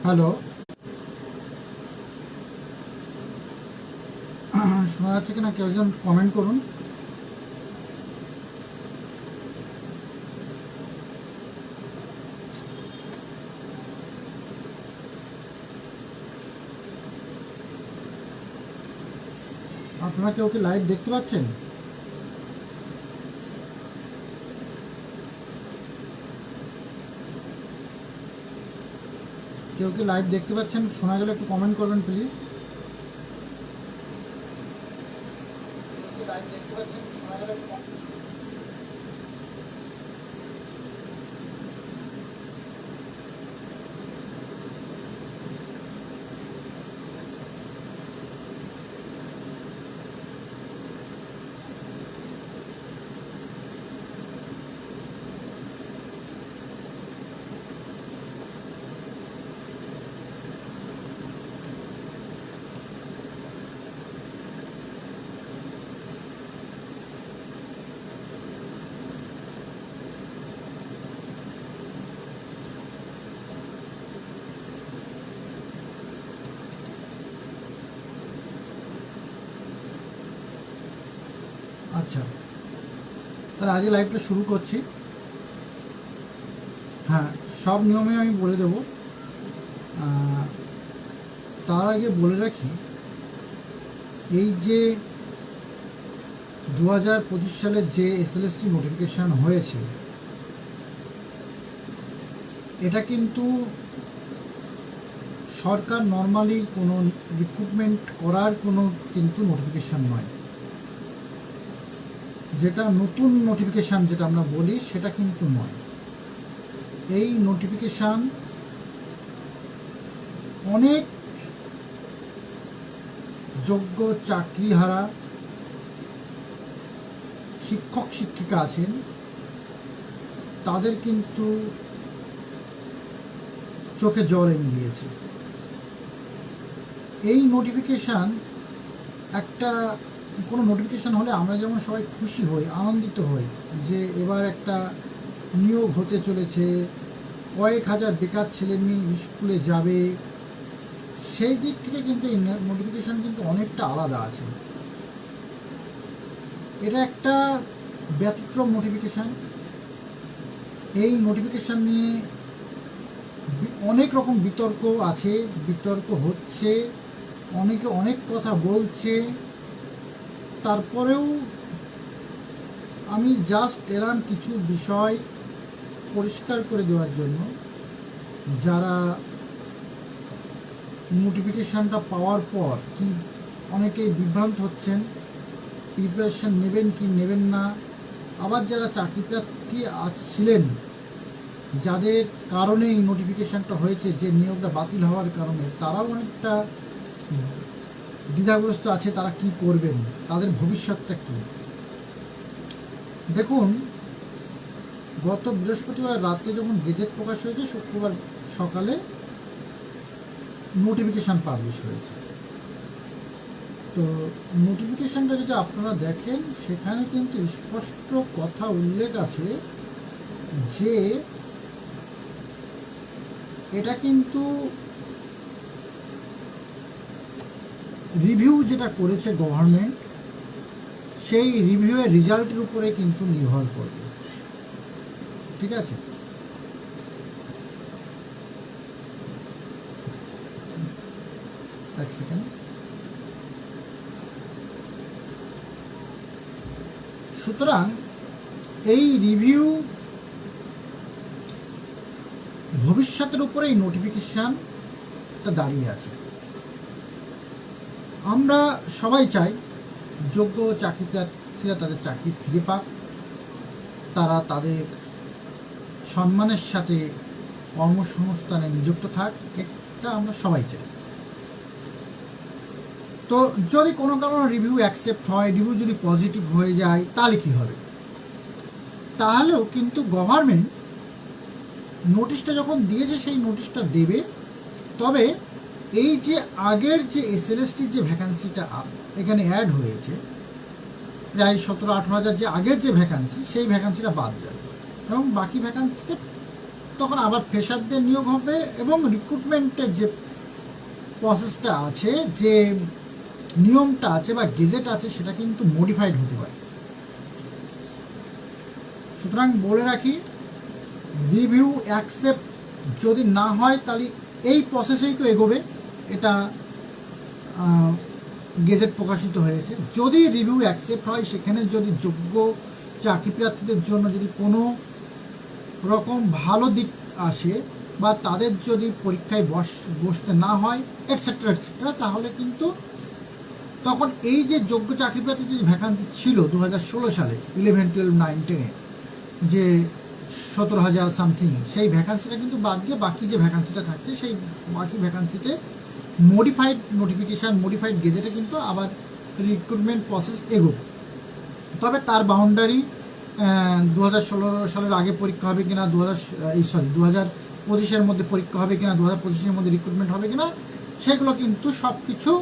Hello, শোনা যাচ্ছে কিনা কেউ একজন কমেন্ট করুন। আপনারা কেউ কি লাইভ দেখতে পাচ্ছেন? কেউ কি লাইভ দেখতে পাচ্ছেন? শোনা গেলে একটু কমেন্ট করবেন প্লিজ। লাইভ দেখতে পাচ্ছেন, শোনা গেলে একটু আচ্ছা, তাহলে আজকে লাইভটা শুরু করছি। হ্যাঁ, সব নিয়মে আমি বলে দেব। তার আগে বলে রাখি, এই যে 2025 সালের যে এসএলএসটি নোটিফিকেশান হয়েছে, এটা কিন্তু সরকার নর্মালি কোনো রিক্রুটমেন্ট করার কোনো কিন্তু নোটিফিকেশান নয়। যেটা নতুন নোটিফিকেশান যেটা আমরা বলি সেটা কিন্তু নয়। এই নোটিফিকেশান অনেক যোগ্য চাকরিহারা শিক্ষক শিক্ষিকা আছেন, তাদের কিন্তু চোখে জল এনে দিয়েছে। এই নোটিফিকেশান একটা কোনো নোটিফিকেশান হলে আমরা যেমন সবাই খুশি হই, আনন্দিত হই যে এবার একটা নিয়োগ হতে চলেছে, কয়েক হাজার বেকার ছেলে মেয়ে স্কুলে যাবে, সেই দিক থেকে কিন্তু এই নোটিফিকেশান কিন্তু অনেকটা আলাদা আছে। এটা একটা ব্যতিক্রম নোটিফিকেশান। এই নোটিফিকেশান নিয়ে অনেক রকম বিতর্ক আছে, বিতর্ক হচ্ছে, অনেকে অনেক কথা বলছে। তারপরেও আমি জাস্ট এলাম কিছু বিষয় পরিষ্কার করে দেওয়ার জন্য। যারা নোটিফিকেশানটা পাওয়ার পর কি অনেকেই বিভ্রান্ত হচ্ছেন, প্রিপারেশান নেবেন কি নেবেন না, আবার যারা চাকরি প্রার্থী ছিলেন, যাদের কারণে এই নোটিফিকেশানটা হয়েছে, যে নিয়োগটা বাতিল হওয়ার কারণে, তারাও অনেকটা দ্বিধাগ্রস্ত আছে, তারা কি করবেন, তাদের ভবিষ্যৎটা কী। দেখুন, গত বৃহস্পতিবার রাতে যখন গেজেট প্রকাশ হয়েছে, শুক্রবার সকালে নোটিফিকেশান পাবলিশ হয়েছে। তো নোটিফিকেশানটা যদি আপনারা দেখেন, সেখানে কিন্তু স্পষ্ট কথা উল্লেখ আছে যে এটা কিন্তু রিভিউ যেটা করেছে গভর্নমেন্ট, সেই রিভিউয়ের রেজাল্টের উপরে কিন্তু নির্ভর করবে। ঠিক আছে? এক সেকেন্ড। সুতরাং এই রিভিউ ভবিষ্যতের উপরে এই নোটিফিকেশানটা দাঁড়িয়ে আছে। আমরা সবাই চাই যোগ্য চাকরি প্রার্থীরা তাদের চাকরি ফিরে পাক, তারা তাদের সম্মানের সাথে কর্মসংস্থানে নিযুক্ত থাক, এটা আমরা সবাই চাই। তো যদি কোনো কারণে রিভিউ অ্যাকসেপ্ট হয়, রিভিউ যদি পজিটিভ হয়ে যায়, তাহলে কী হবে? তাহলেও কিন্তু গভর্নমেন্ট নোটিশটা যখন দিয়েছে, সেই নোটিশটা দেবে। তবে এই যে আগের যে এসএলএসটির যে ভ্যাকান্সিটা এখানে অ্যাড হয়েছে, প্রায় 17-18 হাজার যে আগের যে ভ্যাকান্সি, সেই ভ্যাকান্সিটা বাদ যাবে এবং বাকি ভ্যাকান্সিতে তখন আবার ফ্রেশারদের নিয়োগ হবে এবং রিক্রুটমেন্টের যে প্রসেসটা আছে, যে নিয়মটা আছে বা গেজেট আছে, সেটা কিন্তু মডিফাইড হতে পারে। সুতরাং বলে রাখি, রিভিউ অ্যাকসেপ্ট যদি না হয় তাহলে এই প্রসেসেই তো এগোবে। এটা গেজেট প্রকাশিত হয়েছে। যদি রিভিউ অ্যাকসেপ্ট হয়, সেখানে যদি যোগ্য চাকরি প্রার্থীদের জন্য যদি কোনো রকম ভালো দিক আসে বা তাদের যদি পরীক্ষায় বসতে না হয় এটসেট্রা এটসেট্রা, তাহলে কিন্তু তখন এই যে যোগ্য চাকরি প্রার্থী যে ভ্যাকান্সি ছিল 2016 সালে 11, 12, 9, 10-এ যে 17,000 সামথিং, সেই ভ্যাকান্সিটা কিন্তু বাদ দিয়ে বাকি যে ভ্যাকান্সিটা থাকছে সেই বাকি ভ্যাকান্সিতে মডিফাইড নোটিফিকেশান, মডিফাইড গেজেটে কিন্তু আবার রিক্রুটমেন্ট প্রসেস এগোবে। তবে তার বাউন্ডারি 2016 সালের আগে পরীক্ষা হবে কিনা, 2025-এর মধ্যে পরীক্ষা হবে কিনা, 2025-এর মধ্যে রিক্রুটমেন্ট হবে কিনা, সেগুলো কিন্তু সব কিছু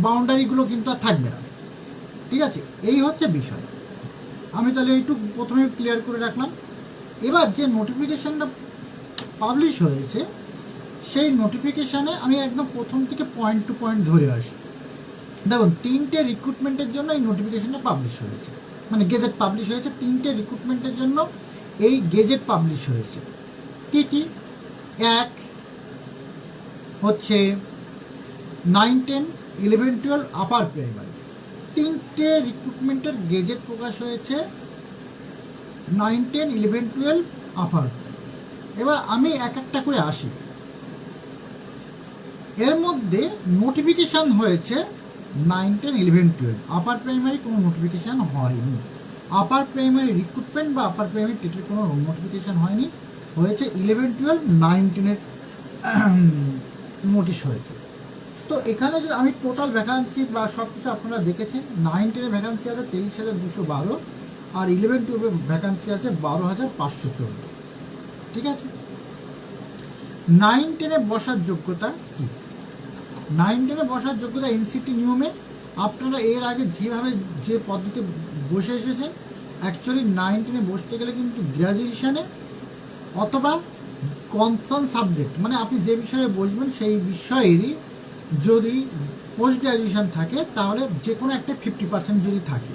বাউন্ডারিগুলো কিন্তু আর থাকবে না। ঠিক আছে, এই হচ্ছে বিষয়। আমি তাহলে এইটুকু প্রথমে ক্লিয়ার করে রাখলাম। এবার যে নোটিফিকেশানটা পাবলিশ হয়েছে, সেই নোটিফিকেশানে আমি একদম প্রথম থেকে পয়েন্ট টু পয়েন্ট ধরে আসি। দেখুন, 3টে রিক্রুটমেন্টের জন্য এই নোটিফিকেশানটা পাবলিশ হয়েছে, মানে গেজেট পাবলিশ হয়েছে। 3টে রিক্রুটমেন্টের জন্য এই গেজেট পাবলিশ হয়েছে। কী কী? এক হচ্ছে 9, 10, 11, 12 আপার প্রাইমারি। 3টে রিক্রুটমেন্টের গেজেট প্রকাশ হয়েছে 9, 10, 11, 12 আপার। এবার আমি এক একটা করে আসি। এর মধ্যে নোটিফিকেশান হয়েছে 9, 10, 11, 12। আপার প্রাইমারি কোনো নোটিফিকেশান হয়নি। আপার প্রাইমারি রিক্রুটমেন্ট বা আপার প্রাইমারি টেটের কোনো নোটিফিকেশান হয়নি। হয়েছে 11, 12, 9, 10-এর নোটিশ হয়েছে। তো এখানে যদি আমি টোটাল ভ্যাকান্সি বা সব কিছু আপনারা দেখেছেন, 9, 10-এর ভ্যাকান্সি আছে 23,212, আর 11, 12-এর ভ্যাকান্সি আছে 12,514। ঠিক আছে, 9, 10-এ বসার যোগ্যতা কী? 9, 10-এ বসার যোগ্যতা এনসিটি নিয়মে আপনারা এর আগে যেভাবে যে পদ্ধতিতে বসে এসেছেন, অ্যাকচুয়ালি 9, 10-এ বসতে গেলে কিন্তু গ্র্যাজুয়েশানে অথবা কনসার্ন সাবজেক্ট, মানে আপনি যে বিষয়ে বসবেন সেই বিষয়েরই যদি পোস্ট গ্র্যাজুয়েশান থাকে, তাহলে যে কোনো একটা 50% যদি থাকে,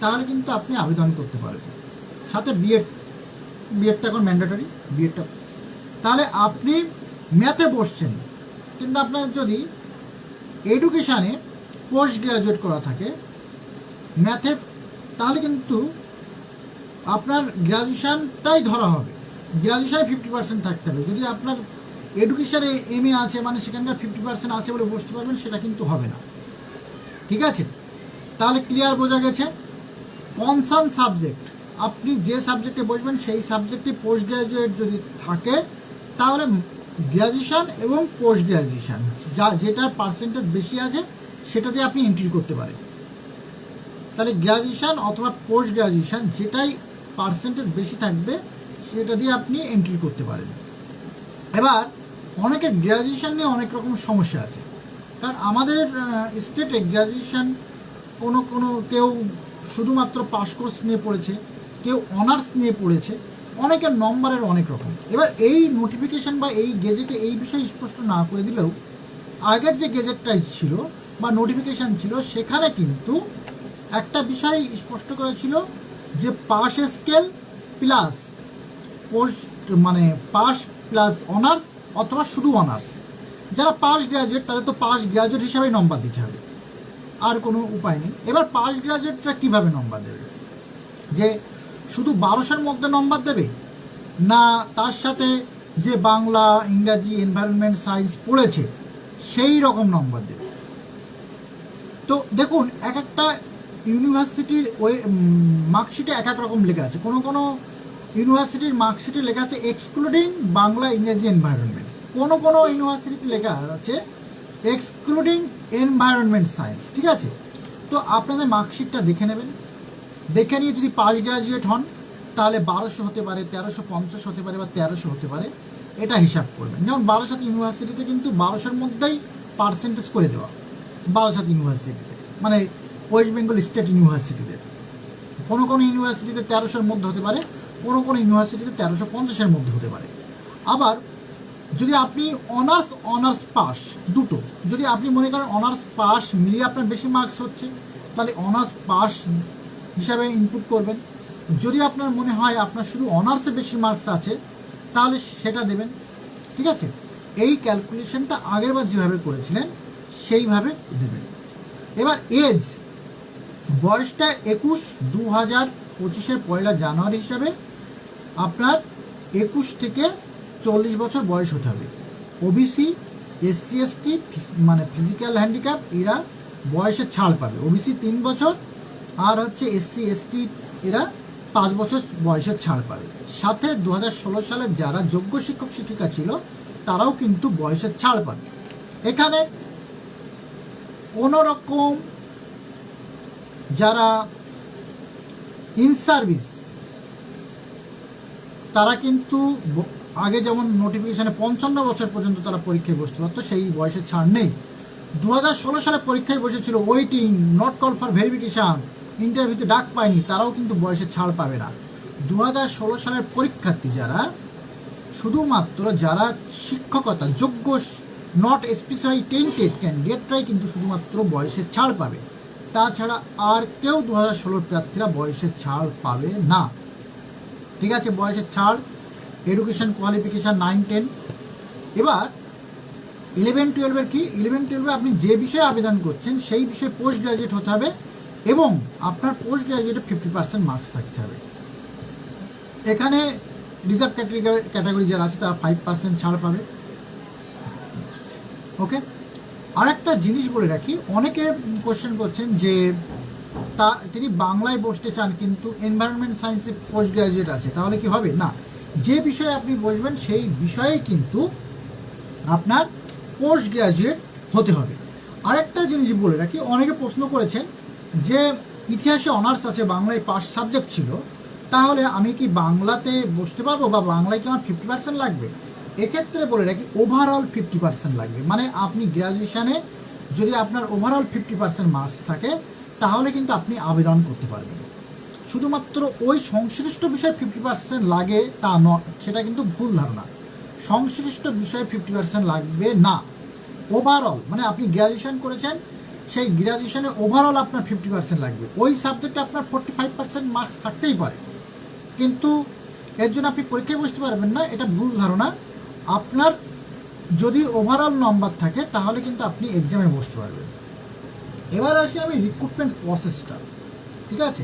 তাহলে কিন্তু আপনি আবেদন করতে পারবেন। সাথে বিএডটা এখন ম্যান্ডেটরি, বিএডটা। তাহলে আপনি ম্যাথে বসছেন, কিন্তু আপনার যদি এডুকেশানে পোস্ট গ্র্যাজুয়েট করা থাকে ম্যাথে, তাহলে কিন্তু আপনার গ্র্যাজুয়েশানটাই ধরা হবে। গ্র্যাজুয়েশানে 50% থাকতে হবে। যদি আপনার এডুকেশানে MA আছে, মানে সেখানকার 50% আছে বলে বসতে পারবেন, সেটা কিন্তু হবে না। ঠিক আছে, তাহলে ক্লিয়ার বোঝা গেছে। কনসার্ন সাবজেক্ট, আপনি যে সাবজেক্টে বসবেন সেই সাবজেক্টে পোস্ট গ্র্যাজুয়েট যদি থাকে, তাহলে গ্র্যাজুয়েশান এবং পোস্ট গ্র্যাজুয়েশান যেটার পার্সেন্টেজ বেশি আছে সেটাতে আপনি এন্ট্রি করতে পারেন। তাহলে গ্র্যাজুয়েশান অথবা পোস্ট গ্র্যাজুয়েশান যেটাই পার্সেন্টেজ বেশি থাকবে সেটা দিয়ে আপনি এন্ট্রি করতে পারেন। এবার অনেকের গ্র্যাজুয়েশান নিয়ে অনেক রকম সমস্যা আছে, কারণ আমাদের স্টেটে গ্র্যাজুয়েশান কোনো কেউ শুধুমাত্র পাস কোর্স নিয়ে পড়েছে, কেউ অনার্স নিয়ে পড়েছে, অনেকের নম্বরের অনেক রকম। এবার এই নোটিফিকেশান বা এই গেজেটে এই বিষয়ে স্পষ্ট না করে দিলেও আগের যে গেজেটটাই ছিল বা নোটিফিকেশান ছিল, সেখানে কিন্তু একটা বিষয় স্পষ্ট করেছিল যে পাস স্কেল প্লাস পোস্ট, মানে পাস প্লাস অনার্স অথবা শুধু অনার্স। যারা পাস গ্র্যাজুয়েট তাদের তো পাস গ্র্যাজুয়েট হিসাবেই নম্বর দিতে হবে, আর কোনো উপায় নেই। এবার পাস গ্র্যাজুয়েটরা কীভাবে নম্বর দেবে? যে শুধু 1200-এর মধ্যে নম্বর দেবে, না তার সাথে যে বাংলা, ইংরাজি, এনভায়রনমেন্ট, সায়েন্স পড়েছে সেই রকম নম্বর দেবে? তো দেখুন, এক একটা ইউনিভার্সিটির ওই মার্কশিটে এক এক রকম লেখা আছে। কোনো ইউনিভার্সিটির মার্কশিটে লেখা আছে এক্সক্লুডিং বাংলা, ইংরেজি, এনভায়রনমেন্ট। কোনো ইউনিভার্সিটিতে লেখা আছে এক্সক্লুডিং এনভায়রনমেন্ট সায়েন্স। ঠিক আছে, তো আপনাদের মার্কশিটটা দেখে নেবেন। দেখে নিয়ে যদি পাস গ্র্যাজুয়েট হন, তাহলে 1200 হতে পারে, 1350 হতে পারে, বা 1300 হতে পারে, এটা হিসাব করবেন। যেমন বারাসাত ইউনিভার্সিটিতে কিন্তু 1200-এর মধ্যেই পার্সেন্টেজ করে দেওয়া। বারাসাত ইউনিভার্সিটিতে, মানে ওয়েস্ট বেঙ্গল স্টেট ইউনিভার্সিটিতে। কোনো ইউনিভার্সিটিতে 1300-এর মধ্যে হতে পারে, কোনো কোনো ইউনিভার্সিটিতে 1350-এর মধ্যে হতে পারে। আবার যদি আপনি অনার্স পাস দুটো, যদি আপনি মনে করেন অনার্স পাস মিলিয়ে আপনার বেশি মার্কস হচ্ছে, তাহলে অনার্স পাস হিসাবে ইনপুট করবেন। যদি আপনার মনে হয় আপনার শুধু অনার্সে বেশি মার্কস আছে, তাহলে সেটা দেবেন। ঠিক আছে, এই ক্যালকুলেশনটা আগেরবার যেভাবে করেছিলেন সেইভাবে দেবেন। এবার এজ, বয়সটা 21/2025 পয়লা জানুয়ারি হিসাবে আপনার 21 থেকে 40 বছর বয়স হতে হবে। ওবিসি, এসসি এসটি মানে ফিজিক্যাল হ্যান্ডিক্যাপ এরা বয়সে ছাড় পাবে। ওবিসি 3 বছর, আর হচ্ছে এসসি এসটি এরা 5 বছর বয়সে ছাড় পাবে। সাথে 2016 সালে যারা যোগ্য শিক্ষক শিক্ষিকা ছিল তারাও কিন্তু বয়সের ছাড় পাবে। এখানে কোনো রকম যারা ইন সার্ভিস তারা কিন্তু আগে যেমন নোটিফিকেশানে 55 বছর পর্যন্ত তারা পরীক্ষায় বসতে পারতো, সেই বয়সের ছাড় নেই। 2016 সালে পরীক্ষায় বসেছিল, waiting, not call for verification, ইন্টারভিউতে ডাক পায়নি, তারাও কিন্তু বয়সের ছাড় পাবে না। 2016 সালের পরীক্ষার্থী যারা, শুধুমাত্র যারা শিক্ষকতা যোগ্য, নট স্পেসিফাই টেন্টেড ক্যান্ডিডেটরাই কিন্তু শুধুমাত্র বয়সের ছাড় পাবে। তাছাড়া আর কেউ 2016 প্রার্থীরা বয়সের ছাড় পাবে না। ঠিক আছে, বয়সের ছাড়, এডুকেশন কোয়ালিফিকেশান 9-10। এবার 11-12-এর কি? 11-12-এ আপনি যে বিষয়ে আবেদন করছেন সেই বিষয়ে পোস্ট গ্রাজুয়েট হতে হবে এবং আপনার পোস্ট গ্রাজুয়েটে 50% মার্কস থাকতে হবে। এখানে রিজার্ভ ক্যাটাগরি যারা আছে তারা 5% ছাড় পাবে। ওকে, আরেকটা জিনিস বলে রাখি, অনেকে কোশ্চেন করছেন যে তিনি বাংলায় বসতে চান কিন্তু এনভায়রনমেন্ট সায়েন্সে পোস্ট গ্রাজুয়েট আছে, তাহলে কি হবে? না, যে বিষয়ে আপনি বসবেন সেই বিষয়ে কিন্তু আপনার পোস্ট গ্রাজুয়েট হতে হবে। আরেকটা জিনিস বলে রাখি, অনেকে প্রশ্ন করেছেন যে ইতিহাসে অনার্স আছে, বাংলায় পাস সাবজেক্ট ছিল, তাহলে আমি কি বাংলাতে বসতে পারবো বা বাংলায় কি আমার 50% লাগবে? এক্ষেত্রে বলে রাখি ওভারঅল 50% লাগবে। মানে আপনি গ্র্যাজুয়েশানে যদি আপনার ওভারঅল 50% মার্কস থাকে তাহলে কিন্তু আপনি আবেদন করতে পারবেন। শুধুমাত্র ওই সংশ্লিষ্ট বিষয়ে 50% লাগে তা নয়, সেটা কিন্তু ভুল ধারণা। সংশ্লিষ্ট বিষয়ে 50% লাগবে না, ওভারঅল মানে আপনি গ্র্যাজুয়েশন করেছেন সেই গ্র্যাজুয়েশনে ওভারঅল আপনার 50% লাগবে। ওই সাবজেক্টে আপনার 45% মার্কস থাকতেই পারে, কিন্তু এর জন্য আপনি পরীক্ষায় বসতে পারবেন না, এটা ভুল ধারণা। আপনার যদি ওভারঅল নাম্বার থাকে তাহলে কিন্তু আপনি এক্সামে বসতে পারবেন। এবার আসি আমি রিক্রুটমেন্ট প্রসেসটা। ঠিক আছে,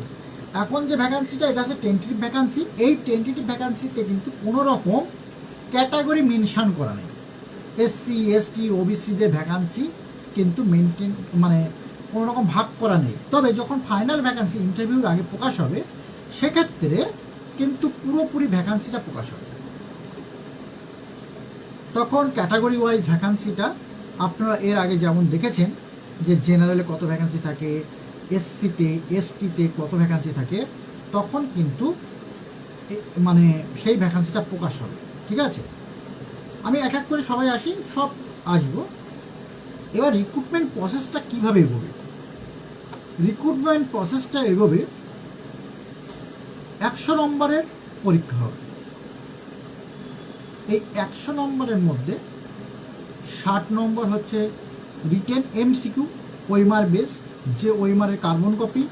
এখন যে ভ্যাকান্সিটা এটা হচ্ছে টেন্টেটিভ ভ্যাকান্সি। এই টেন্টেটিভ ভ্যাকান্সিতে কিন্তু কোনো রকম ক্যাটাগরি মেনশন করা নেই। এসসি এসটি ওবিসিদের ভ্যাকান্সি কিন্তু মেনটেন মানে কোনো রকম ভাগ করা নেই। তবে যখন ফাইনাল ভ্যাকান্সি ইন্টারভিউর আগে প্রকাশ হবে সেক্ষেত্রে কিন্তু পুরোপুরি ভ্যাকান্সিটা প্রকাশ হবে। তখন ক্যাটাগরি ওয়াইজ ভ্যাকান্সিটা আপনারা এর আগে যেমন দেখেছেন যে জেনারেলে কত ভ্যাকান্সি থাকে, এসসিতে এসটিতে কত ভ্যাকান্সি থাকে, তখন কিন্তু মানে সেই ভ্যাকান্সিটা প্রকাশ হবে। ঠিক আছে, আমি এক এক করে সবাই আসবো। এবার রিক্রুটমেন্ট প্রসেসটা কীভাবে এগোবে? রিক্রুটমেন্ট প্রসেসটা এগোবে 100 নম্বরের পরীক্ষা হবে। এই 100 নম্বরের মধ্যে 60 নম্বর হচ্ছে রিটেন এমসিকিউ ওএমআর বেস, যে ওএমআরের কার্বন কপি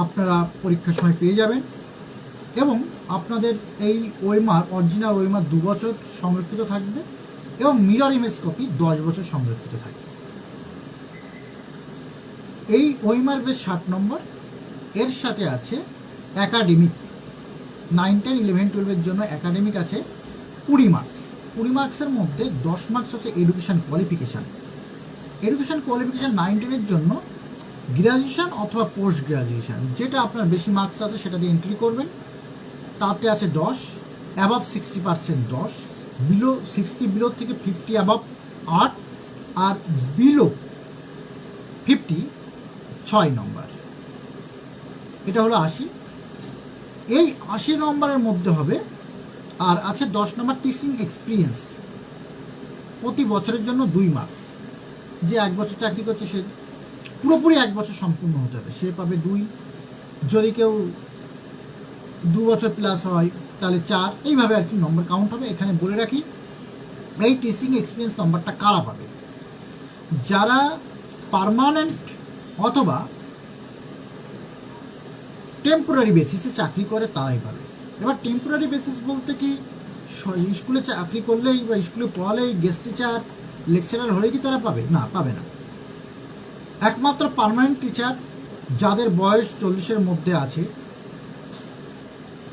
আপনারা পরীক্ষার সময় পেয়ে যাবেন এবং আপনাদের এই ওএমআর অরিজিনাল ওএমআর 2 বছর সংরক্ষিত থাকবে এবং মিরর ইমেজ কপি 10 বছর সংরক্ষিত থাকবে। এই ওএমআর বেস 60 নম্বর, এর সাথে আছে অ্যাকাডেমিক 9, 10, 11, 12-এর জন্য অ্যাকাডেমিক আছে 20 মার্কস। 20 মার্কসের মধ্যে 10 মার্কস হচ্ছে এডুকেশান কোয়ালিফিকেশান। এডুকেশান কোয়ালিফিকেশান 9, 10-এর জন্য গ্র্যাজুয়েশান অথবা পোস্ট গ্র্যাজুয়েশান, যেটা আপনার বেশি মার্কস আছে সেটা দিয়ে এন্ট্রি করবেন। তাতে আছে 10, অ্যাবাভ 60% 10, বিলো 60 বিলো থেকে 50 অ্যাবাভ 8, আর বিলো 50 6 নম্বর। এটা হলো 80। এই 80 নম্বরের মধ্যে হবে আর আছে 10 নম্বর টিচিং এক্সপিরিয়েন্স, প্রতি বছরের জন্য 2 মার্কস। যে 1 বছর চাকরি করছে সে পুরোপুরি 1 বছর সম্পূর্ণ হতে হবে, সে পাবে 2। যদি কেউ 2 বছর প্লাস হয় তাহলে 4, এইভাবে আর কি নম্বর কাউন্ট হবে। এখানে বলে রাখি এই টিচিং এক্সপিরিয়েন্স নম্বরটা কারা পাবে, যারা পার্মানেন্ট অথবা টেম্পোরারি বেসিসে চাকরি করে তারাই পাবে। এবার টেম্পোরারি বেসিস বলতে কি স্কুলে চাকরি করলেই বা স্কুলে পড়ালেই গেস্ট টিচার লেকচারার হলেই কি তারা পাবে? না, পাবে না। একমাত্র পার্মানেন্ট টিচার যাদের বয়স 40-এর মধ্যে আছে,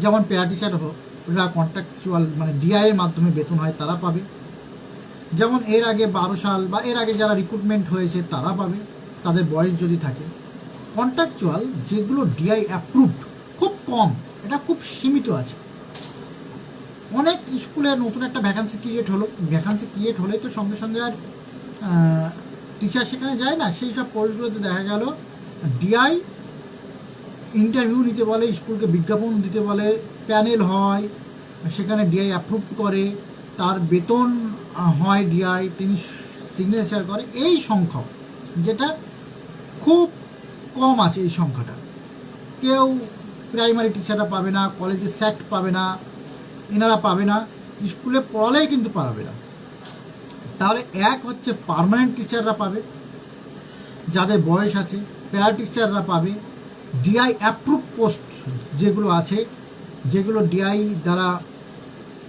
যেমন প্যারা টিচাররা কন্ট্রাকচুয়াল মানে ডিআইয়ের মাধ্যমে বেতন হয় তারা পাবে, যেমন এর আগে 12 সাল বা এর আগে যারা রিক্রুটমেন্ট হয়েছে তারা পাবে, তাদের বয়স যদি থাকে। কন্ট্রাকচুয়াল যেগুলো ডিআই অ্যাপ্রুভড খুব কম, এটা খুব সীমিত আছে। অনেক স্কুলে নতুন একটা ভ্যাকান্সি ক্রিয়েট হলেই তো সঙ্গে সঙ্গে আর টিচার সেখানে যায় না। সেই সব পোস্টগুলোতে দেখা গেল ডিআই ইন্টারভিউ নিতে বলে, স্কুলকে বিজ্ঞাপন দিতে বলে, প্যানেল হয়, সেখানে ডিআই অ্যাপ্রুভ করে, তার বেতন হয় ডিআই, তিনি সিগনেচার করে। এই সংখ্যা যেটা খুব কম আছে, এই সংখ্যাটা কেউ প্রাইমারি টিচাররা পাবে না, কলেজে স্যাক্ট পাবে না, এনারা পাবে না, স্কুলে পড়ালেই কিন্তু পাবে না। তাহলে এক হচ্ছে পার্মানেন্ট টিচাররা পাবে যাদের বয়স আছে, প্যারা টিচাররা পাবে, ডিআই অ্যাপ্রুভ পোস্ট যেগুলো আছে, যেগুলো ডিআই দ্বারা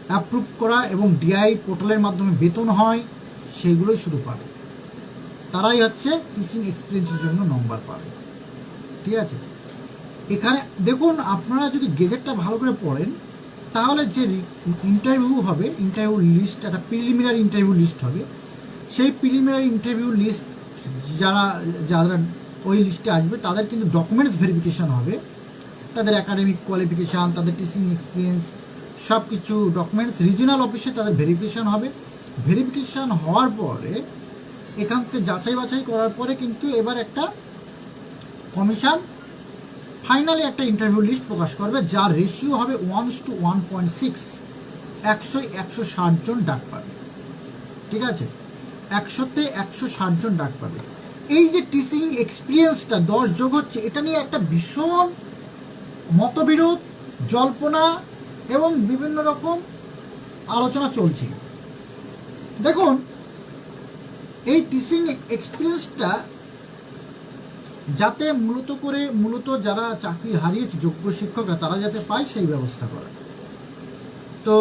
অ্যাপ্রুভ করা এবং ডিআই পোর্টালের মাধ্যমে বেতন হয়, সেগুলোই শুধু পাবে। তারাই হচ্ছে টিচিং এক্সপিরিয়েন্সের জন্য নম্বর পাবে। ঠিক আছে, এখানে দেখুন আপনারা যদি গেজেটটা ভালো করে পড়েন তাহলে যে ইন্টারভিউ হবে, ইন্টারভিউ লিস্ট, একটা প্রিলিমিনারি ইন্টারভিউ লিস্ট হবে। সেই প্রিলিমিনারি ইন্টারভিউ লিস্ট যারা যারা ওই লিস্টে আসবে তাদের কিন্তু ডকুমেন্টস ভেরিফিকেশান হবে, তাদের একাডেমিক কোয়ালিফিকেশান, তাদের টিচিং এক্সপিরিয়েন্স, সব কিছু ডকুমেন্টস রিজিনাল অফিসে তাদের ভেরিফিকেশান হবে। ভেরিফিকেশান হওয়ার পরে এখান থেকে যাচাই বাছাই করার পরে কিন্তু এবার একটা কমিশন ফাইনালি একটা ইন্টারভিউ লিস্ট প্রকাশ করবে, যার রেশিও হবে 1:1.6, 100-160 জন ডাক পাবে। ঠিক আছে, 100-তে 160 জন ডাক পাবে। এই যে টিচিং এক্সপিরিয়েন্সটা 10 যোগ হচ্ছে, এটা নিয়ে একটা ভীষণ মতবিরোধ, জল্পনা এবং বিভিন্ন রকম আলোচনা চলছে। দেখুন, এই টিচিং এক্সপিরিয়েন্সটা যাতে মূলত যারা চাকরি হারিয়েছে যোগ্য শিক্ষকরা তারা যাতে পায় সেই ব্যবস্থা করা। তো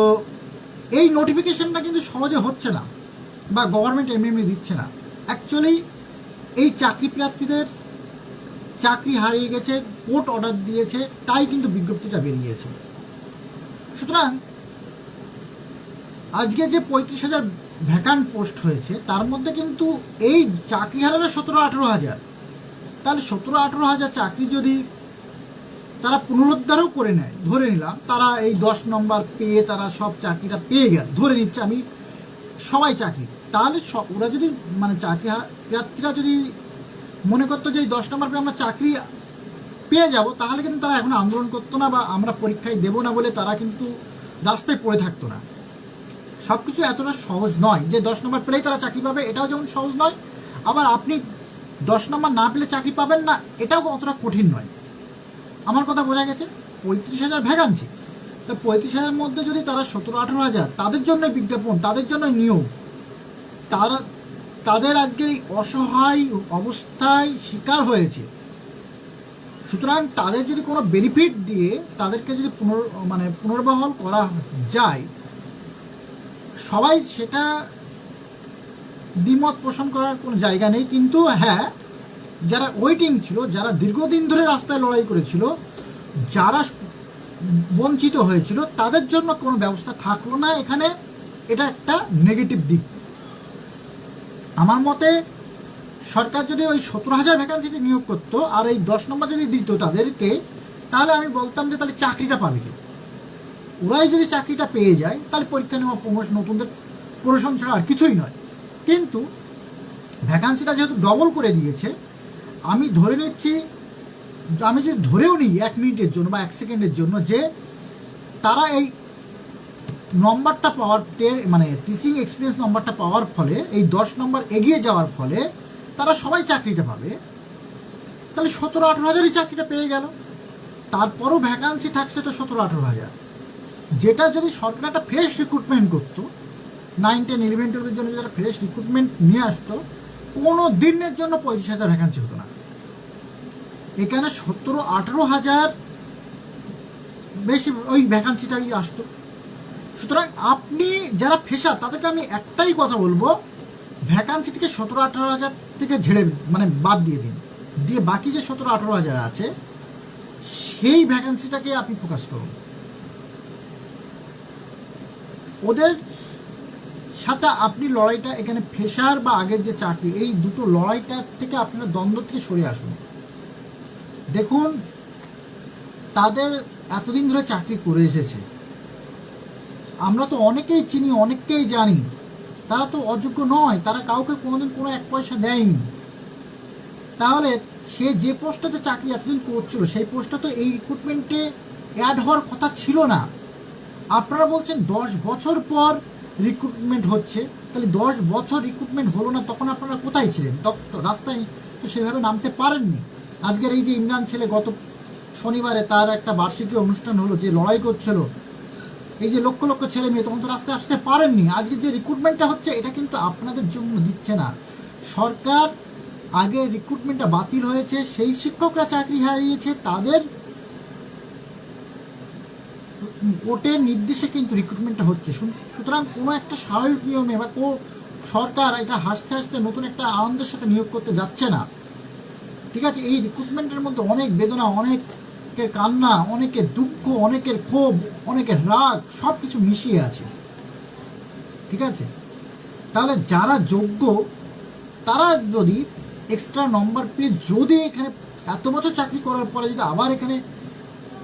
এই নোটিফিকেশনটা কিন্তু সহজে হচ্ছে না বা গভর্নমেন্ট এমনি দিচ্ছে না। অ্যাকচুয়ালি এই চাকরি প্রার্থীদের চাকরি হারিয়ে গেছে, কোর্ট অর্ডার দিয়েছে, তাই কিন্তু বিজ্ঞপ্তিটা বেরিয়েছে। সুতরাং আজকে যে 35,000 ভ্যাকান্ট পোস্ট হয়েছে তার মধ্যে কিন্তু এই চাকরি হারাবে 17-18 হাজার। তাহলে 17-18 হাজার চাকরি যদি তারা পুনরুদ্ধারও করে নেয়, ধরে নিলাম তারা এই 10 নম্বর পেয়ে তারা সব চাকরিটা পেয়ে গেল, ধরে নিচ্ছে আমি সবাই চাকরি, তাহলে ওরা যদি মানে চাকরি প্রার্থীরা যদি মনে করতো যে এই 10 নম্বর পেয়ে আমরা চাকরি পেয়ে যাব, তাহলে কিন্তু তারা এখন আন্দোলন করতো না বা আমরা পরীক্ষায় দেবো না বলে তারা কিন্তু রাস্তায় পড়ে থাকতো না। সব কিছু এতটা সহজ নয় যে 10 নম্বর পেলেই তারা চাকরি পাবে, এটাও যেমন সহজ নয়, আবার আপনি 10 নম্বর না পেলে চাকরি পাবেন না এটাও অতটা কঠিন নয়। আমার কথা বোঝা গেছে? 35,000 ভ্যাকান্সি, তো 35,000 মধ্যে যদি তারা 17-18 হাজার, তাদের জন্য বিজ্ঞাপন, তাদের জন্য নিয়োগ, তাদের আজকে এই অসহায় অবস্থায় শিকার হয়েছে। সুতরাং তাদের যদি কোনো বেনিফিট দিয়ে তাদেরকে যদি পুনর্বহাল করা যায়, সবাই সেটা দ্বিমত পোষণ করার কোনো জায়গা নেই। কিন্তু হ্যাঁ, যারা ওয়েটিং ছিল, যারা দীর্ঘদিন ধরে রাস্তায় লড়াই করেছিল, যারা বঞ্চিত হয়েছিল, তাদের জন্য কোনো ব্যবস্থা থাকলো না এখানে। এটা একটা নেগেটিভ দিক। আমার মতে সরকার যদি ওই 17,000 ভ্যাকান্সিতে নিয়োগ করতো আর এই 10 নম্বর যদি দিত তাদেরকে, তাহলে আমি বলতাম যে তাহলে চাকরিটা পাবে কি? ওরাই যদি চাকরিটা পেয়ে যায় তাহলে পরীক্ষা নেওয়া, প্রমোশন, নতুনদের প্রমোশন ছাড়া আর কিছুই নয়। কিন্তু ভ্যাকান্সিটা যেহেতু ডবল করে দিয়েছে, আমি ধরে নিচ্ছি, আমি যদি ধরেও নিই 1 মিনিটের জন্য বা 1 সেকেন্ডের জন্য, যে তারা এই নম্বরটা পাওয়ার টিচিং এক্সপিরিয়েন্স নম্বরটা পাওয়ার ফলে, এই 10 নম্বর এগিয়ে যাওয়ার ফলে তারা সবাই চাকরিটা পাবে, তাহলে 17-18 হাজারই চাকরিটা পেয়ে গেল। তারপরও ভ্যাকান্সি থাকছে তো 17-18 হাজার। যেটা যদি সরকার একটা ফ্রেশ রিক্রুটমেন্ট করতো, 9, 10, 11, 12 জন্য যারা ফ্রেশ রিক্রুটমেন্ট নিয়ে আসতো, কোনো দিনের জন্য 35,000 ভ্যাকান্সি হতো না। এখানে 17-18 হাজার বেশি ওই ভ্যাকান্সিটাই আসতো। সুতরাং আপনি যারা ফ্রেশার তাদেরকে আমি একটাই কথা বলবো, ভ্যাকান্সি থেকে 17-18 হাজার থেকে ঝেড়ে মানে বাদ দিয়ে দিন, দিয়ে বাকি যে 17-18 হাজার আছে সেই ভ্যাকান্সিটাকে আপনি ফোকাস করুন। ওদের সাথে আপনি লড়াইটা, এখানে ফ্রেশার বা আগের যে চাকরি, এই দুটো লড়াইটা থেকে আপনার দ্বন্দ্ব থেকে সরে আসুন। দেখুন, তাদের এতদিন ধরে চাকরি করে এসেছে, আমরা তো অনেকেই চিনি, অনেককেই জানি, তারা তো অযোগ্য নয়, তারা কাউকে কোনোদিন কোনো 1 পয়সা দেয়নি। তাহলে সে যে পোস্টটাতে চাকরি এতদিন করছিল সেই পোস্টটা তো এই রিক্রুটমেন্টে অ্যাড হওয়ার কথা ছিল না। আপনারা বলছেন 10 বছর পর রিক্রুটমেন্ট হচ্ছে, তাহলে 10 বছর রিক্রুটমেন্ট হলো না, তখন আপনারা কোথায় ছিলেন? তখন রাস্তায় তো সেভাবে নামতে পারেননি। আজকের এই যে ইমরান ছেলে, গত শনিবারে তার একটা বার্ষিকী অনুষ্ঠান হলো, যে লড়াই করছিল, এই যে লক্ষ লক্ষ ছেলে মেয়ে, তখন তো রাস্তায় আসতে পারেননি। আজকে যে রিক্রুটমেন্টটা হচ্ছে এটা কিন্তু আপনাদের জন্য দিচ্ছে না সরকার। আগে রিক্রুটমেন্টটা বাতিল হয়েছে, সেই শিক্ষকরা চাকরি হারিয়েছে, তাদের কোর্টের নির্দেশে কিন্তু রিক্রুটমেন্টটা হচ্ছে। সুতরাং কোনো একটা স্বাভাবিক নিয়মে বা সরকার এটা হাসতে হাসতে নতুন একটা আনন্দের সাথে নিয়োগ করতে যাচ্ছে না। ঠিক আছে, এই রিক্রুটমেন্টের মধ্যে অনেক বেদনা, অনেকের কান্না, অনেকের দুঃখ, অনেকের ক্ষোভ, অনেকের রাগ, সব কিছু মিশিয়ে আছে। ঠিক আছে, তাহলে যারা যোগ্য তারা যদি এক্সট্রা নম্বর পেয়ে যদি এখানে এত বছর চাকরি করার পরে যদি আবার এখানে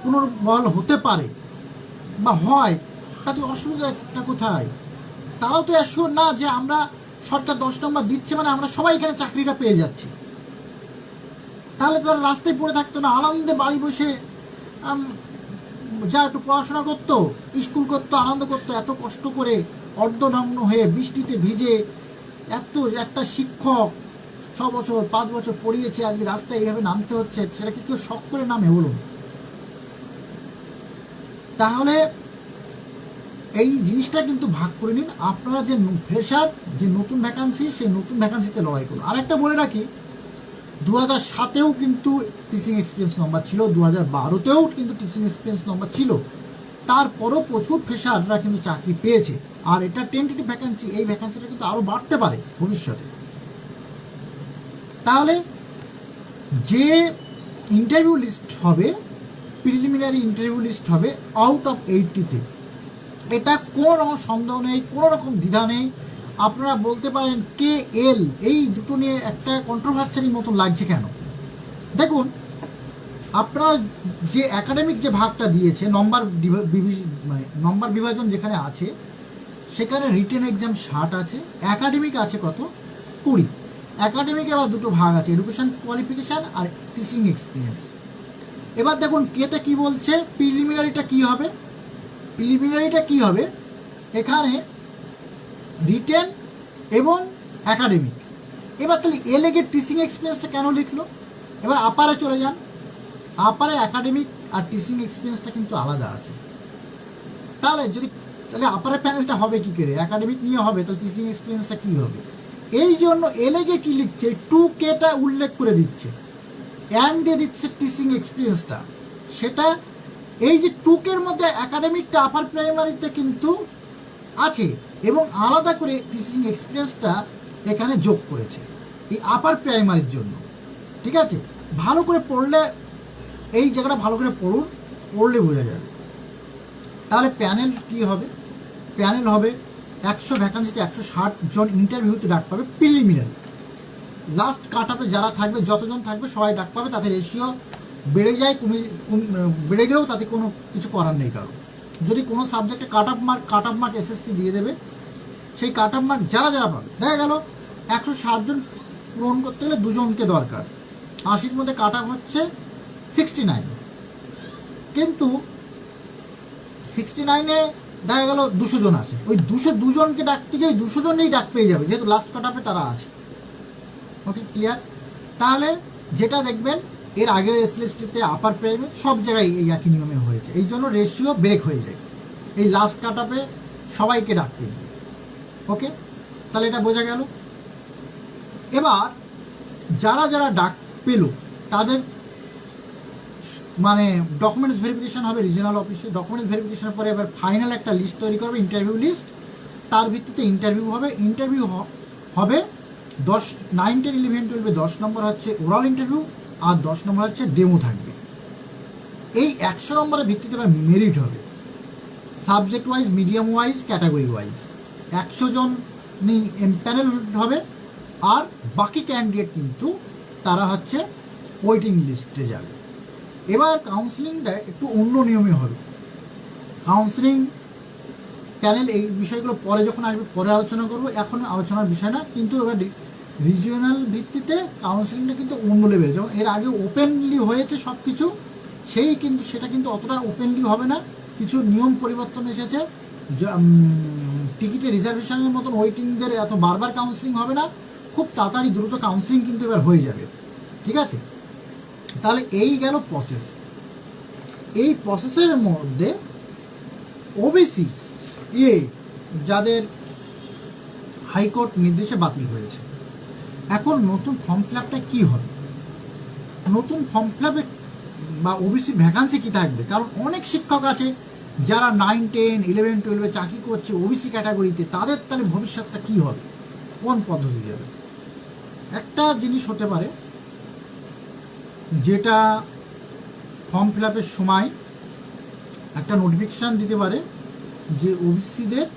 পুনর্বহাল হতে পারে বা হয়, তাতে অসুবিধাটা কোথায়? তারাও তো অ্যাসিওর না যে আমরা সরকার 10 নম্বর দিচ্ছে মানে আমরা সবাই এখানে চাকরিটা পেয়ে যাচ্ছি। তাহলে তারা রাস্তায় পড়ে থাকতো না, আনন্দে বাড়ি বসে যা একটু পড়াশোনা করতো, স্কুল করতো, আনন্দ করতো। এত কষ্ট করে অর্ধনগ্ন হয়ে বৃষ্টিতে ভিজে এত একটা শিক্ষক 6 বছর 5 বছর পড়িয়েছে, আজকে রাস্তায় এইভাবে নামতে হচ্ছে, সেটা কি কেউ শখ করে নামে বলুন? তাহলে এই জিনিসটা কিন্তু ভাগ করে নিন। আপনারা যে ফ্রেশার, যে নতুন ভ্যাকান্সি, সেই নতুন ভ্যাকান্সিতে লড়াই করুন। আরেকটা বলে রাখি, 2007-এও কিন্তু টিচিং এক্সপিরিয়েন্স নম্বর ছিল, 2012-তেও কিন্তু টিচিং এক্সপিরিয়েন্স নম্বর ছিল, তারপরও প্রচুর ফ্রেশাররা কিন্তু চাকরি পেয়েছে। আর এটা টেন্টেটিভ ভ্যাকান্সি, এই ভ্যাকান্সিটা কিন্তু আরও বাড়তে পারে ভবিষ্যতে। তাহলে যে ইন্টারভিউ লিস্ট হবে, প্রিলিমিনারি ইন্টারভিউ লিস্ট হবে আউট অফ 80-তে, এটা কোনো রকম সন্দেহ নেই, কোনো রকম দ্বিধা নেই। আপনারা বলতে পারেন KL, এই দুটো নিয়ে একটা কন্ট্রোভার্সারির মতন লাগছে কেন? দেখুন, আপনারা যে একাডেমিক যে ভাগটা দিয়েছে, নম্বর বিভাজন যেখানে আছে, সেখানে রিটেন এক্সাম 60 আছে, একাডেমিক আছে কত? 20। একাডেমিকের আবার দুটো ভাগ আছে, এডুকেশন কোয়ালিফিকেশান আর টিচিং এক্সপিরিয়েন্স। এবার দেখুন কেতে কি বলছে, প্রিলিমিনারিটা কি হবে? প্রিলিমিনারিটা কি হবে, এখানে রিটেন এবং একাডেমিক। এবার তাহলে এলেগের টিচিং এক্সপিরিয়েন্সটা কেন লিখলো? এবার আপারে চলে যান, আপারে একাডেমিক আর টিচিং এক্সপিরিয়েন্সটা কিন্তু আলাদা আছে। তাহলে আপারে প্যানেলটা হবে কী করে? একাডেমিক নিয়ে হবে, তাহলে টিচিং এক্সপিরিয়েন্সটা কী হবে? এই জন্য এলেগে কী লিখছে, 2Kটা উল্লেখ করে দিচ্ছে, অ্যান্ড দিয়ে দিচ্ছে টিচিং এক্সপিরিয়েন্সটা। সেটা এই যে 2Kর মধ্যে একাডেমিকটা আপার প্রাইমারিতে কিন্তু আছে, এবং আলাদা করে টিচিং এক্সপিরিয়েন্সটা এখানে যোগ করেছে এই আপার প্রাইমারির জন্য। ঠিক আছে, ভালো করে পড়লে, এই জায়গাটা ভালো করে পড়লে বোঝা যাবে। তাহলে প্যানেল কি হবে? প্যানেল হবে 100 ভ্যাকান্সিতে 160 জন ইন্টারভিউতে ডাক পাবে প্রিলিমিনারি। লাস্ট কাট আপে যারা থাকবে, যতজন থাকবে সবাই ডাক পাবে। তাতে রেশিও বেড়ে যায়, বেড়ে গেলেও তাতে কোনো কিছু করার নেই। কারণ যদি কোনো সাবজেক্টে কাট অফ মার্ক SSC দিয়ে দেবে, সেই কাট অফ মার্ক যারা পাবে, দেখা গেল 160 জন পূরণ করতে গেলে 2 জনকে দরকার, 80-র মধ্যে কাট অফ হচ্ছে 69, কিন্তু 69-এ দেখা গেল 200 জন আছে, ওই 202 জনকে ডাকতে গিয়ে 200 জনেই ডাক পেয়ে যাবে, যেহেতু লাস্ট কাট আপে তারা আছে। ওকে, ক্লিয়ার? তাহলে যেটা দেখবেন এর আগে এসএলএসটিতে আপার প্রাইমে সব জায়গায় এই একই নিয়মে হয়েছে, এই জন্য রেশিও ব্রেক হয়ে যায় এই লাস্ট কাট আপে সবাইকে ডাকতে গিয়ে। ওকে, তাহলে এটা বোঝা গেল। এবার যারা যারা ডাক পেল তাদের মানে ডকুমেন্টস ভেরিফিকেশন হবে রিজিওনাল অফিসে। ডকুমেন্টস ভেরিফিকেশনের পরে এবার ফাইনাল একটা লিস্ট তৈরি করবে, ইন্টারভিউ লিস্ট। তার ভিত্তিতে ইন্টারভিউ হবে। ইন্টারভিউ হবে 10, 9, 10, 11, 12 10 নম্বর হচ্ছে ওরাল ইন্টারভিউ, আর 10 নম্বর হচ্ছে ডেমো থাকবে। এই 100 নম্বরের ভিত্তিতে এবার মেরিট হবে subject wise, medium wise, category wise. 100 জন প্যানেল হবে, আর বাকি ক্যান্ডিডেট কিন্তু তারা হচ্ছে ওয়েটিং লিস্টে যাবে। এবার কাউন্সিলিংটা একটু অন্য নিয়মে হবে। কাউন্সিলিং প্যানেল এই বিষয়গুলো পরে যখন আসবে পরে আলোচনা করব, এখন আলোচনার বিষয় না। কিন্তু এবার রিজিওনাল ভিত্তিতে কাউন্সিলিংটা কিন্তু অন্য লেভেল। যেমন এর আগে ওপেনলি হয়েছে সব কিছু, সেটা কিন্তু অতটা ওপেনলি হবে না। কিছু নিয়ম পরিবর্তন এসেছে। টিকিটের রিজার্ভেশনের মতন ওয়েটিংদের এত বারবার কাউন্সিলিং হবে না, খুব তাড়াতাড়ি দ্রুত কাউন্সিলিং কিন্তু এবার হয়ে যাবে। ঠিক আছে, তাহলে এই গেল প্রসেস। এই প্রসেসের মধ্যে ওবিসি যাদের হাইকোর্ট নির্দেশে বাতিল হয়েছে, এখন নতুন ফর্ম ফিল আপটা কী হবে? নতুন ফর্ম ফিল আপে বা ওবিসি ভ্যাকান্সি কী থাকবে? কারণ অনেক শিক্ষক আছে যারা 9, 10, 11, 12 চাকরি করছে ওবিসি ক্যাটাগরিতে, তাদের তাহলে ভবিষ্যৎটা কী হবে, কোন পদ্ধতি যাবে? একটা জিনিস হতে পারে যেটা ফর্ম ফিল আপের সময় একটা নোটিফিকেশান দিতে পারে যে ওবিসিদের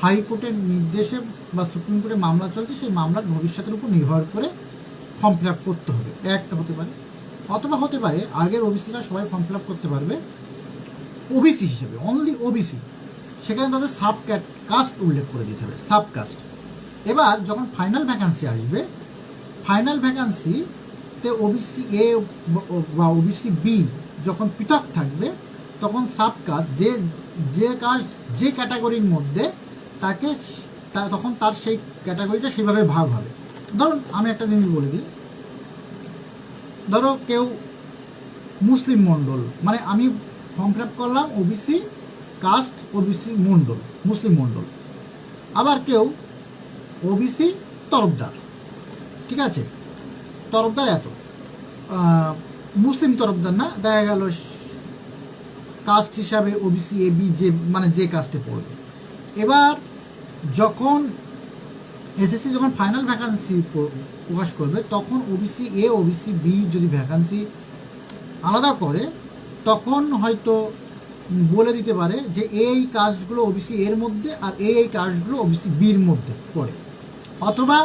হাইকোর্টের নির্দেশে বা সুপ্রিম কোর্টে মামলা চলছে, সেই মামলার ভবিষ্যতের উপর নির্ভর করে ফর্ম ফিল আপ করতে হবে, একটা হতে পারে। অথবা হতে পারে আগের ওবিসিরা সবাই ফর্ম ফিল আপ করতে পারবে ওবিসি হিসেবে, অনলি ওবিসি, সেখানে তাদের সাব কাস্ট উল্লেখ করে দিতে হবে, সাব কাস্ট। এবার যখন ফাইনাল ভ্যাকান্সি আসবে, ফাইনাল ভ্যাকান্সিতে ওবিসি এ বা ওবিসি বি যখন পৃথক থাকবে, তখন সাব কাস্ট যে ক্যাটাগরির মধ্যে তাকে তখন তার সেই ক্যাটাগরিটা সেইভাবে ভাগ হবে। ধরুন আমি একটা জিনিস বলে দিই, ধরো কেউ মুসলিম মণ্ডল, মানে আমি ফর্ম ফিল আপ করলাম ওবিসি কাস্ট, ওবিসি মণ্ডল, মুসলিম মণ্ডল। আবার কেউ ওবিসি তরফদার, ঠিক আছে, তরফদার এত মুসলিম তরফদার না, দেখা গেল কাস্ট হিসাবে ওবিসি এ বি, যে কাস্টে পড়বে। এবার যখন এসএসসি যখন ফাইনাল ভ্যাকান্সি প্রকাশ করবে, তখন ওবিসি এ ওবিসি বি যদি ভ্যাকান্সি আলাদা করে, তখন হয়তো বলে দিতে পারে যে এই কাস্টগুলো ওবিসি এর মধ্যে আর এই কাস্টগুলো ওবিসি বির মধ্যে পড়ে। অথবা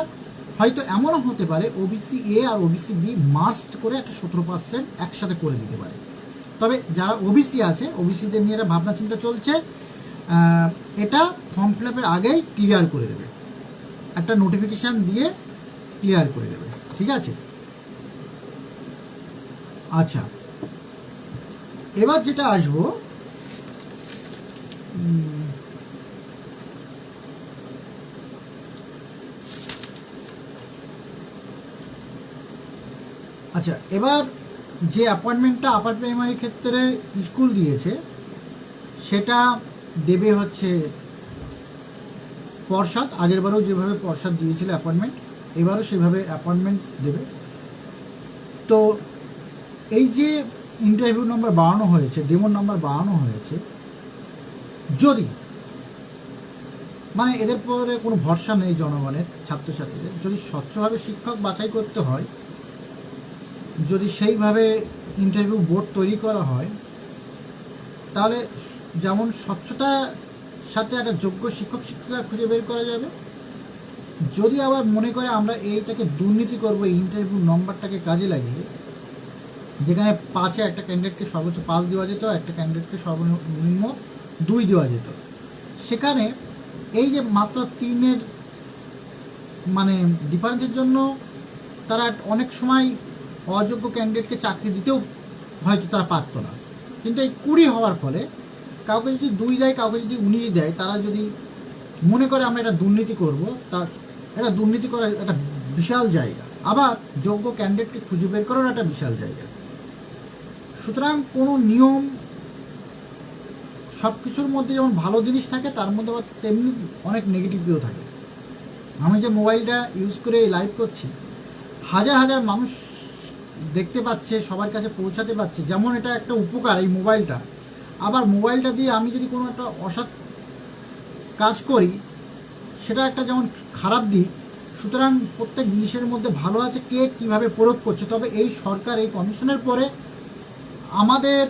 হয়তো এমনও হতে পারে ওবিসি এ আর ওবিসি বি মার্জড করে একটা 17% একসাথে করে দিতে পারে। তবে যারা ওবিসি আছে, ওবিসিদের নিয়ে একটা ভাবনা চিন্তা চলছে, এটা ফর্ম ফিল আপের আগেই ক্লিয়ার করে দেবে, একটা নোটিফিকেশান দিয়ে ক্লিয়ার করে দেবে। ঠিক আছে, আচ্ছা, এবার যেটা আসবো, আচ্ছা, এবার যে অ্যাপয়েন্টমেন্টটা আপার প্রাইমারি ক্ষেত্রে স্কুল দিয়েছে, সেটা দেবে হচ্ছে পর্ষদ। আগেরবারও যেভাবে পর্ষদ দিয়েছিল অ্যাপয়েন্টমেন্ট, এবারও সেভাবে অ্যাপয়েন্টমেন্ট দেবে। তো এই যে ইন্টারভিউ নম্বর বাড়ানো হয়েছে, ডেমোর নম্বর বাড়ানো হয়েছে, যদি মানে এদের পরে কোনো ভরসা নেই জনগণের, ছাত্রছাত্রীদের, যদি স্বচ্ছভাবে শিক্ষক বাছাই করতে হয়, যদি সেইভাবে ইন্টারভিউ বোর্ড তৈরি করা হয়, তাহলে যেমন স্বচ্ছতার সাথে একটা যোগ্য শিক্ষক শিক্ষিকা খুঁজে বের করা যাবে। যদি আবার মনে করে আমরা এইটাকে দুর্নীতি করবো, এই ইন্টারভিউ নম্বরটাকে কাজে লাগিয়ে, যেখানে 5-এ একটা ক্যান্ডিডেটকে সর্বোচ্চ 5 দেওয়া যেত, একটা ক্যান্ডিডেটকে সর্বনিম্ন 2 দেওয়া যেত, সেখানে এই যে মাত্র 3-এর মানে ডিফারেন্সের জন্য তারা অনেক সময় অযোগ্য ক্যান্ডিডেটকে চাকরি দিতেও হয়তো তারা পারতো না। কিন্তু এই 20 হওয়ার ফলে কাউকে যদি 2 দেয়, কাউকে যদি 19 দেয়, তারা যদি মনে করে আমরা এটা দুর্নীতি করবো, তা এটা দুর্নীতি করার একটা বিশাল জায়গা। আবার যোগ্য ক্যান্ডিডেটকে খুঁজে বের করার একটা বিশাল জায়গা। সুতরাং কোনো নিয়ম, সব কিছুর মধ্যে যেমন ভালো জিনিস থাকে তার মধ্যে আবার তেমনি অনেক নেগেটিভও থাকে। আমি যে মোবাইলটা ইউজ করে লাইভ করছি, হাজার হাজার মানুষ দেখতে পাচ্ছে, সবার কাছে পৌঁছাতে পারছে, যেমন এটা একটা উপকার এই মোবাইলটা। আবার মোবাইলটা দিয়ে আমি যদি কোনো একটা অসৎ কাজ করি, সেটা একটা যেমন খারাপ দিক। সুতরাং প্রত্যেক জিনিসের মধ্যে ভালো আছে, কে কীভাবে প্রয়োগ করছে। তবে এই সরকার, এই কমিশনের পরে আমাদের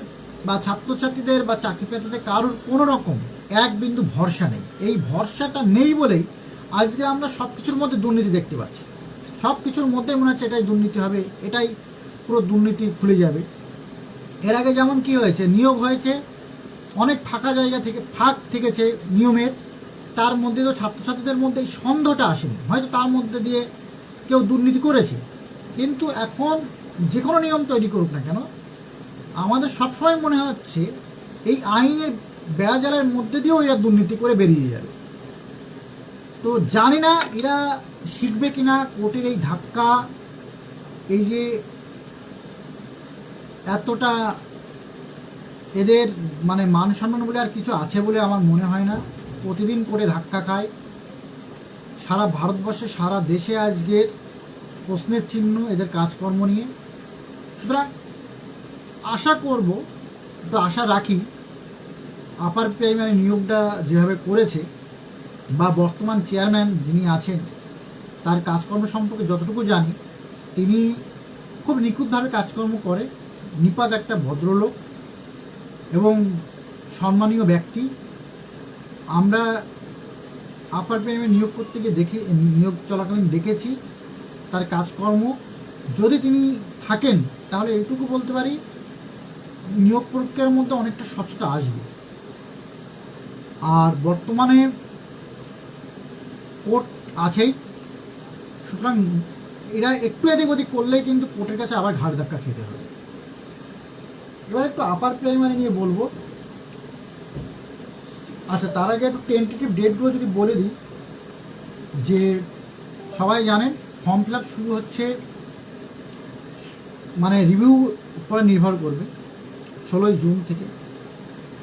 বা ছাত্রছাত্রীদের বা চাকরি পেতাদের কারোর কোনো রকম এক বিন্দু ভরসা নেই। এই ভরসাটা নেই বলেই আজকে আমরা সব কিছুর মধ্যে দুর্নীতি দেখতে পাচ্ছি। সব কিছুর মধ্যে মনে হচ্ছে এটাই দুর্নীতি হবে, এটাই পুরো দুর্নীতি খুলে যাবে। এর আগে যেমন কি হয়েছে, নিয়োগ হয়েছে, অনেক ফাঁকা জায়গা থেকে ফাঁক থেকেছে নিয়মের, তার মধ্যে তো ছাত্রছাত্রীদের মধ্যে এই সন্দেহটা আসেনি, হয়তো তার মধ্যে দিয়ে কেউ দুর্নীতি করেছে। কিন্তু এখন যে কোনো নিয়ম তৈরি করুক না কেন, আমাদের সবসময় মনে হচ্ছে এই আইনের বেড়াজালের মধ্যে দিয়েও এরা দুর্নীতি করে বেরিয়ে যাবে। তো জানি না এরা শিখবে কিনা কোর্টের এই ধাক্কা, এই যে এতটা এদের মানে মান সম্মান বলে আর কিছু আছে বলে আমার মনে হয় না। প্রতিদিন করে ধাক্কা খায় সারা ভারতবর্ষে, সারা দেশে আজকের প্রশ্নের চিহ্ন এদের কাজকর্ম নিয়ে। সুতরাং আশা করব, তো আশা রাখি, আপার প্রাইমারি নিয়োগটা যেভাবে করেছে বা বর্তমান চেয়ারম্যান যিনি আছেন তার কাজকর্ম সম্পর্কে যতটুকু জানি, তিনি খুব নিখুঁতভাবে কাজকর্ম করে, নিপাত একটা ভদ্রলোক এবং সম্মানীয় ব্যক্তি। আমরা আপার প্রাইমারি নিয়োগ করতে গিয়ে নিয়োগ চলাকালীন দেখেছি তার কাজকর্ম। যদি তিনি থাকেন তাহলে এইটুকু বলতে পারি, নিয়োগ প্রক্রিয়ার মধ্যে অনেকটা স্বচ্ছতা আসবে। আর বর্তমানে কোর্ট আছেই, সুতরাং এরা একটু এদিক ওদিক করলেই কিন্তু কোর্টের কাছে আবার ঘাড় ধাক্কা খেতে হবে। এবার একটু আপার প্রাইমারি নিয়ে বলবো। আচ্ছা, তার আগে একটু টেন্টেটিভ ডেটগুলো যদি বলে দিই, যে সবাই জানেন ফর্ম ফিল আপ শুরু হচ্ছে, মানে রিভিউ উপরে নির্ভর করবে 16ই জুন থেকে,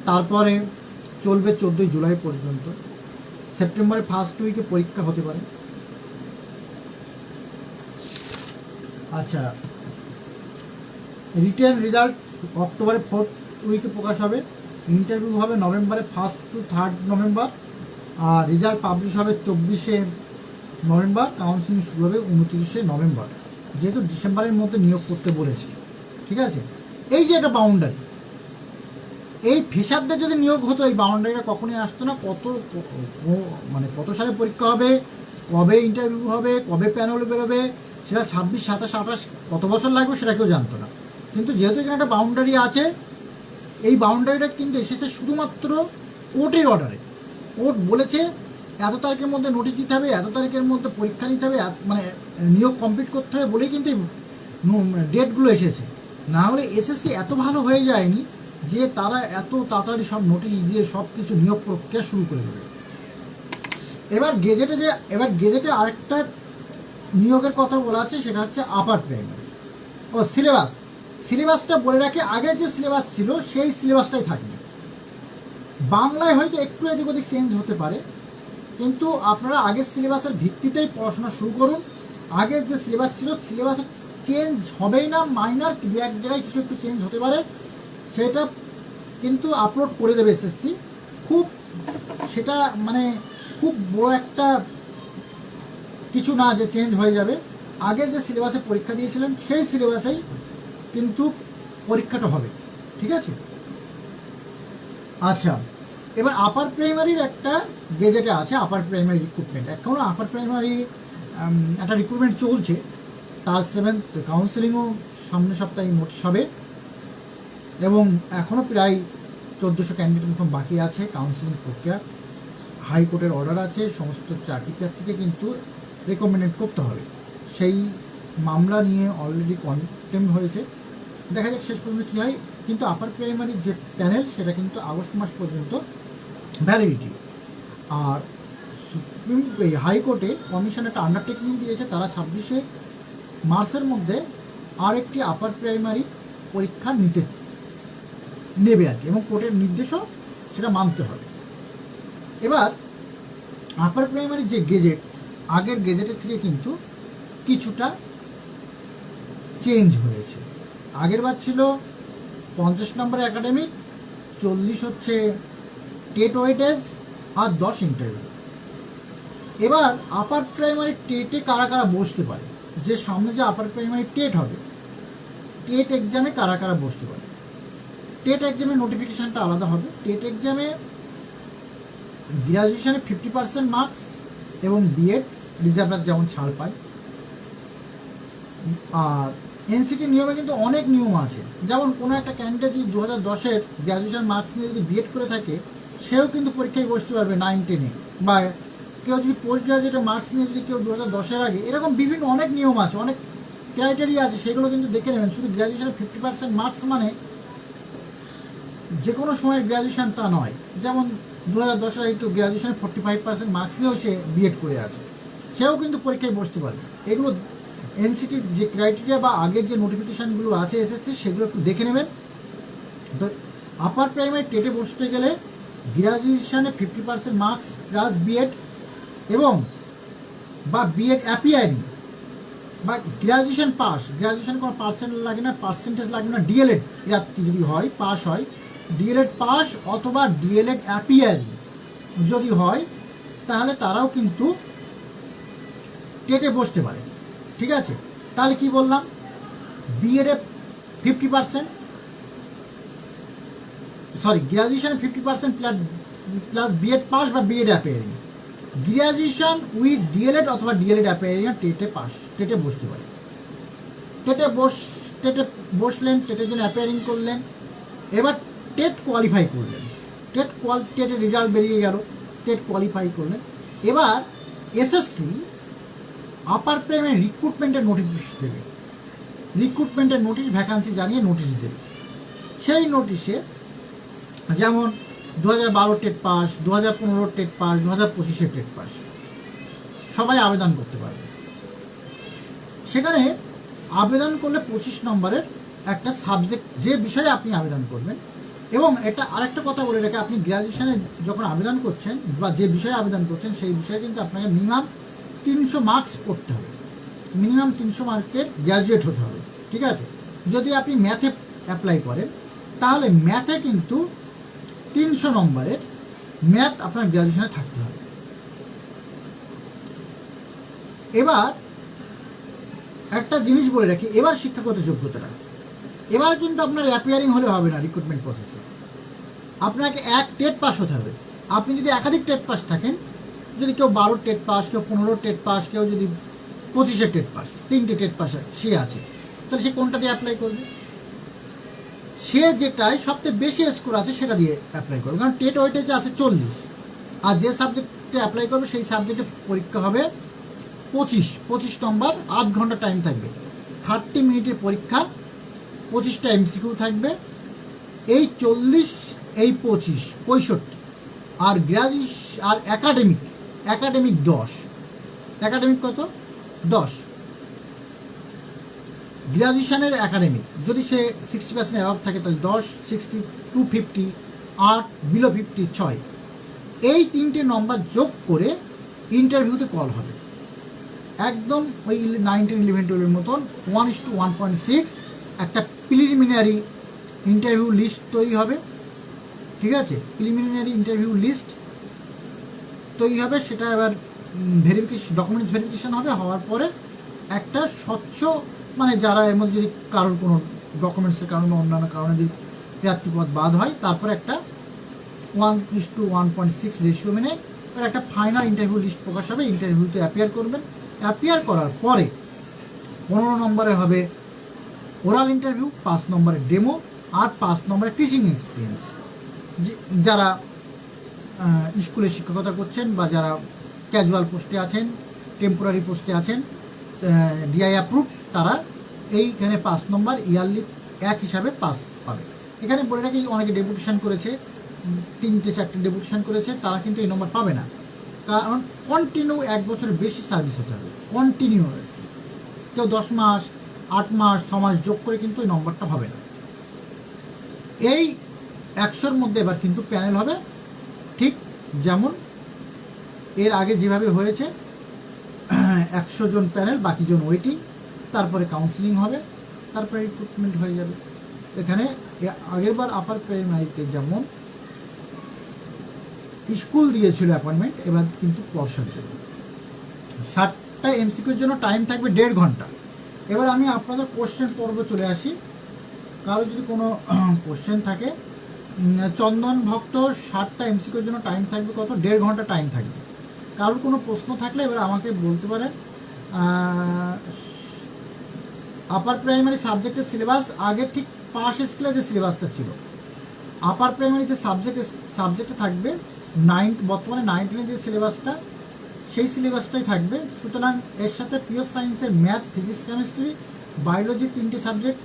তারপরে চলবে 14ই জুলাই পর্যন্ত। সেপ্টেম্বরের ফার্স্ট উইকে পরীক্ষা হতে পারে। আচ্ছা, রিটেন রেজাল্ট অক্টোবরের 4th উইকে প্রকাশ হবে। ইন্টারভিউ হবে নভেম্বরের 1 to 3 নভেম্বর। আর রেজাল্ট পাবলিশ হবে 24শে নভেম্বর। কাউন্সিলিং শুরু হবে 29শে নভেম্বর, যেহেতু ডিসেম্বরের মধ্যে নিয়োগ করতে বলেছে। ঠিক আছে, এই যে একটা বাউন্ডারি, এই ফেসারদের যদি নিয়োগ হতো এই বাউন্ডারিটা কখনোই আসতো না। মানে কত সালে পরীক্ষা হবে, কবে ইন্টারভিউ হবে, কবে প্যানেল বেরোবে, সেটা 26, 27, 28 কত বছর লাগবে সেটা কেউ জানতো না। কিন্তু যেহেতু এখানে একটা বাউন্ডারি আছে, এই বাউন্ডারিটা কিন্তু এসেছে শুধুমাত্র কোর্টের অর্ডারে। কোর্ট বলেছে এত তারিখের মধ্যে নোটিশ দিতে হবে, এত তারিখের মধ্যে পরীক্ষা নিতে হবে, মানে নিয়োগ কমপ্লিট করতে হবে বলেই কিন্তু ডেটগুলো এসেছে। না হলে এসএসসি এত ভালো হয়ে যায়নি যে তারা এত তাড়াতাড়ি সব নোটিশ দিয়ে সব কিছু নিয়োগ প্রক্রিয়া শুরু করে দেবে। এবার গেজেটে আরেকটা নিয়োগের কথা বলা আছে, সেটা হচ্ছে আপার প্রাইমারি। ও সিলেবাসটা বলে রাখে, আগের যে সিলেবাস ছিল সেই সিলেবাসটাই থাকবে। বাংলায় হয়তো একটু এদিক ওদিক চেঞ্জ হতে পারে, কিন্তু আপনারা আগের সিলেবাসের ভিত্তিতেই পড়াশোনা শুরু করুন। আগের যে সিলেবাস ছিল সিলেবাসে চেঞ্জ হবেই না, মাইনর এক জায়গায় কিছু একটু চেঞ্জ হতে পারে, সেটা কিন্তু আপলোড করে দেবে এসএসসি। সেটা মানে খুব বড় একটা কিছু না যে চেঞ্জ হয়ে যাবে। আগে যে সিলেবাসে পরীক্ষা দিয়েছিলেন সেই সিলেবাসেই কিন্তু পরীক্ষাটা হবে। ঠিক আছে, আচ্ছা, এবার আপার প্রাইমারির একটা গেজেটে আছে আপার প্রাইমারি রিক্রুটমেন্ট। এখনও আপার প্রাইমারি একটা রিক্রুটমেন্ট চলছে, তার 7th কাউন্সেলিংও সামনের সপ্তাহে নোটিশ হবে এবং এখনও প্রায় 1400 ক্যান্ডিডেট মতন বাকি আছে কাউন্সেলিং প্রক্রিয়া। হাইকোর্টের অর্ডার আছে, সমস্ত চাকরি প্রার্থীকে কিন্তু রেকমেন্ডেড করতে হবে। সেই মামলা নিয়ে অলরেডি কন্টেম্প হয়েছে, দেখা যাক শেষ পর্যন্ত কী হয়। কিন্তু আপার প্রাইমারির যে প্যানেল সেটা কিন্তু আগস্ট মাস পর্যন্ত ভ্যালিডিটি। আর হাইকোর্টে কমিশন একটা আন্ডারটেকিং দিয়েছে, তারা 26শে মার্চের মধ্যে আরেকটি আপার প্রাইমারি পরীক্ষা নেবে আর কি, এবং কোর্টের নির্দেশও সেটা মানতে হবে। এবার আপার প্রাইমারি যে গেজেট, আগের গেজেটের থেকে কিন্তু কিছুটা চেঞ্জ হয়েছে। আগের বার ছিল 50 নম্বর একাডেমিক, 40 হচ্ছে টেট ওয়েটেজ আর 10 ইন্টারভিউ। এবার আপার প্রাইমারি টেটে কারা কারা বসতে পারে, যে সামনে যে আপার প্রাইমারি টেট হবে, টেট এক্সামে কারা কারা বসতে পারে। টেট এক্সামের নোটিফিকেশানটা আলাদা হবে। টেট এক্সামে গ্র্যাজুয়েশনে 50% মার্কস এবং বিএড রিজার্ভার যেমন ছাড় পায়। আর এনসিটি নিয়মে কিন্তু অনেক নিয়ম আছে, যেমন কোনো একটা ক্যান্ডিডেট যদি 2010-এর গ্র্যাজুয়েশন মার্কস নিয়ে যদি বিএড করে থাকে, সেও কিন্তু পরীক্ষায় বসতে পারবে 9-10-এ। বা কেউ যদি পোস্ট গ্রাজুয়েটের মার্কস নিয়ে যদি কেউ 2010-এর আগে, এরকম বিভিন্ন অনেক নিয়ম আছে, অনেক ক্রাইটেরিয়া আছে, সেগুলো কিন্তু দেখে নেবেন। শুধু গ্র্যাজুয়েশনে 50% মার্কস মানে যে কোনো সময়ের গ্র্যাজুয়েশন তা নয়। যেমন 2010-এর আগে কেউ গ্র্যাজুয়েশনে 45% মার্কস নিয়েও সে বিএড করে আছে, সেও কিন্তু পরীক্ষায় বসতে পারবে। এগুলো এনসিটির যে ক্রাইটেরিয়া বা আগের যে নোটিফিকেশানগুলো আছে এসএসসি, সেগুলো একটু দেখে নেবেন। তো আপার প্রাইমারি টেটে বসতে গেলে গ্র্যাজুয়েশনে 50% মার্কস প্লাস বিএড এবং বা বিএড অ্যাপিয়ারিং বা গ্র্যাজুয়েশন পাস, গ্র্যাজুয়েশন কোনো পার্সেন্টেজ লাগে না, ডিএলএড যদি হয়, পাস হয়, ডিএলএড পাস অথবা ডিএলএড অ্যাপিয়ারিং যদি হয়, তাহলে তারাও কিন্তু টেটে বসতে পারে। ঠিক আছে, তাহলে কি বললাম, বিএডে 50%, গ্র্যাজুয়েশনে 50% প্লাস বিএড পাস বা BEd appearing, graduation with DElEd অথবা ডিএলএড অ্যাপিয়ারিং টেটে বসতে পারে। টেটে বসলেন, টেটের জন্য অ্যাপিয়ারিং করলেন, এবার টেট কোয়ালিফাই করলেন, টেটের রেজাল্ট বেরিয়ে গেল, টেট কোয়ালিফাই করলেন। এবার এসএসসি আপার প্রাইমারি রিক্রুটমেন্টের নোটিশ দেবে, রিক্রুটমেন্টের নোটিশ, ভ্যাকান্সি জানিয়ে নোটিশ দেবে। সেই নোটিশে যেমন 2012 TET pass, 2015 TET pass, 2025 TET pass সবাই আবেদন করতে পারবে। সেখানে আবেদন করলে 25 নম্বরের একটা সাবজেক্ট, যে বিষয়ে আপনি আবেদন করবেন। এবং এটা আরেকটা কথা বলে রেখে, আপনি গ্র্যাজুয়েশনে যখন আবেদন করছেন বা যে বিষয়ে আবেদন করছেন, সেই বিষয়ে কিন্তু আপনাকে মিনিমাম 300 মার্কস পড়তে হবে, মিনিমাম 300 মার্কের গ্র্যাজুয়েট হতে হবে। ঠিক আছে, যদি আপনি ম্যাথে অ্যাপ্লাই করেন, তাহলে ম্যাথে কিন্তু 300 নম্বরের ম্যাথ আপনার গ্র্যাজুয়েশনে থাকতে হবে। এবার একটা জিনিস বলে রাখি, এবার শিক্ষাগত যোগ্যতাটা, এবার কিন্তু আপনার অ্যাপিয়ারিং হলে হবে না রিক্রুটমেন্ট প্রসেসে, আপনাকে এক টেট পাস হতে হবে। আপনি যদি একাধিক টেট পাস থাকেন, যদি কেউ 12 টেট পাস, কেউ 15 টেট পাস, কেউ যদি 25 টেট পাস, 3টে টেট পাস সে আছে, তাহলে সে কোনটা দিয়ে অ্যাপ্লাই করবে? সে যেটাই সবচেয়ে বেশি স্কোর আছে সেটা দিয়ে অ্যাপ্লাই করবে, কারণ টেট ওয়েটেজ আছে 40, আর যে সাবজেক্টে অ্যাপ্লাই করবে সেই সাবজেক্টে পরীক্ষা হবে 25 নম্বর, আধ ঘন্টা টাইম থাকবে, 30 মিনিটের পরীক্ষা, 25টা এমসিকিউ থাকবে। এই 40, এই 25, 65, আর গ্র্যাজুয়েশন আর একাডেমিক 10, একাডেমিক কত? 10। গ্র্যাজুয়েশনের একাডেমিক যদি সে 60% অ্যাভাব থাকে, তাহলে 10, 60, 250, 8, বিলো 50, 6। এই 3টে নম্বর যোগ করে ইন্টারভিউতে কল হবে, একদম ওই 9, 10, 11, 12-এর মতন 1:1.6 একটা প্রিলিমিনারি ইন্টারভিউ লিস্ট তৈরি হবে। ঠিক আছে, প্রিলিমিনারি ইন্টারভিউ লিস্ট তৈরি হবে, সেটা এবার ডকুমেন্টস ভেরিফিকেশন হবে। হওয়ার পরে একটা স্বচ্ছ, মানে যারা এর মধ্যে যদি কারোর কোনো ডকুমেন্টসের কারণে অন্যান্য কারণে যদি প্রার্থীপদ বাদ হয়, তারপরে একটা 1:1.6 রেশিও মেনে এবার একটা ফাইনাল ইন্টারভিউ লিস্ট প্রকাশ হবে। ইন্টারভিউতে অ্যাপিয়ার করবেন, অ্যাপিয়ার করার পরে 15 নম্বরের হবে ওরাল ইন্টারভিউ, 5 নম্বরের ডেমো, আর 5 নম্বরের টিচিং এক্সপিরিয়েন্স। যারা স্কুলে শিক্ষকতা করছেন বা যারা ক্যাজুয়াল পোস্টে আছেন, টেম্পোরারি পোস্টে আছেন, ডিআই অ্যাপ্রুভ, তারা এইখানে 5 নম্বর ইয়ারলি 1 হিসাবে পাস পাবে। এখানে বলে রাখি, অনেকে ডেপুটেশন করেছে, 3-4টে ডেপুটেশন করেছে, তারা কিন্তু এই নম্বর পাবে না, কারণ কন্টিনিউ 1 বছরের বেশি সার্ভিস হতে হবে, কন্টিনিউয়াসলি। কেউ 10 মাস, 8 মাস, 6 মাস যোগ করে কিন্তু ওই নম্বরটা হবে না। এই 100-র মধ্যে এবার কিন্তু প্যানেল হবে ঠিক যেমন এর আগে যেভাবে হয়েছে, 100 জন প্যানেল, বাকি জন ওয়েটিং, তারপরে কাউন্সিলিং হবে, তারপরে রিক্রুটমেন্ট হয়ে যাবে। এখানে আগের বার আপার প্রাইমারিতে যেমন স্কুল দিয়েছিল অ্যাপয়েন্টমেন্ট, এবার কিন্তু পর্ষদ দেবে। 60টা এমসিকিউর জন্য টাইম থাকবে 1.5 ঘন্টা। এবার আমি আপনাদের কোশ্চেন পর্ব চলে আসি। কারো যদি কোনো কোশ্চেন থাকে, চন্দন ভক্ত 60টা এমসিকিউর জন্য টাইম থাকবে কত? 1.5 ঘন্টা টাইম থাকবে। কারোর কোনো প্রশ্ন থাকলে এবার আমাকে বলতে পারেন। আপার প্রাইমারি সাবজেক্টের সিলেবাস আগে ঠিক পাস স্কেলে যে সিলেবাসটা ছিল, আপার প্রাইমারিতে সাবজেক্টে থাকবে বর্তমানে 9-10 যে সিলেবাসটা, সেই সিলেবাসটাই থাকবে। সুতরাং এর সাথে পিওর সায়েন্সের ম্যাথ, ফিজিক্স, কেমিস্ট্রি, বায়োলজি 3টে সাবজেক্ট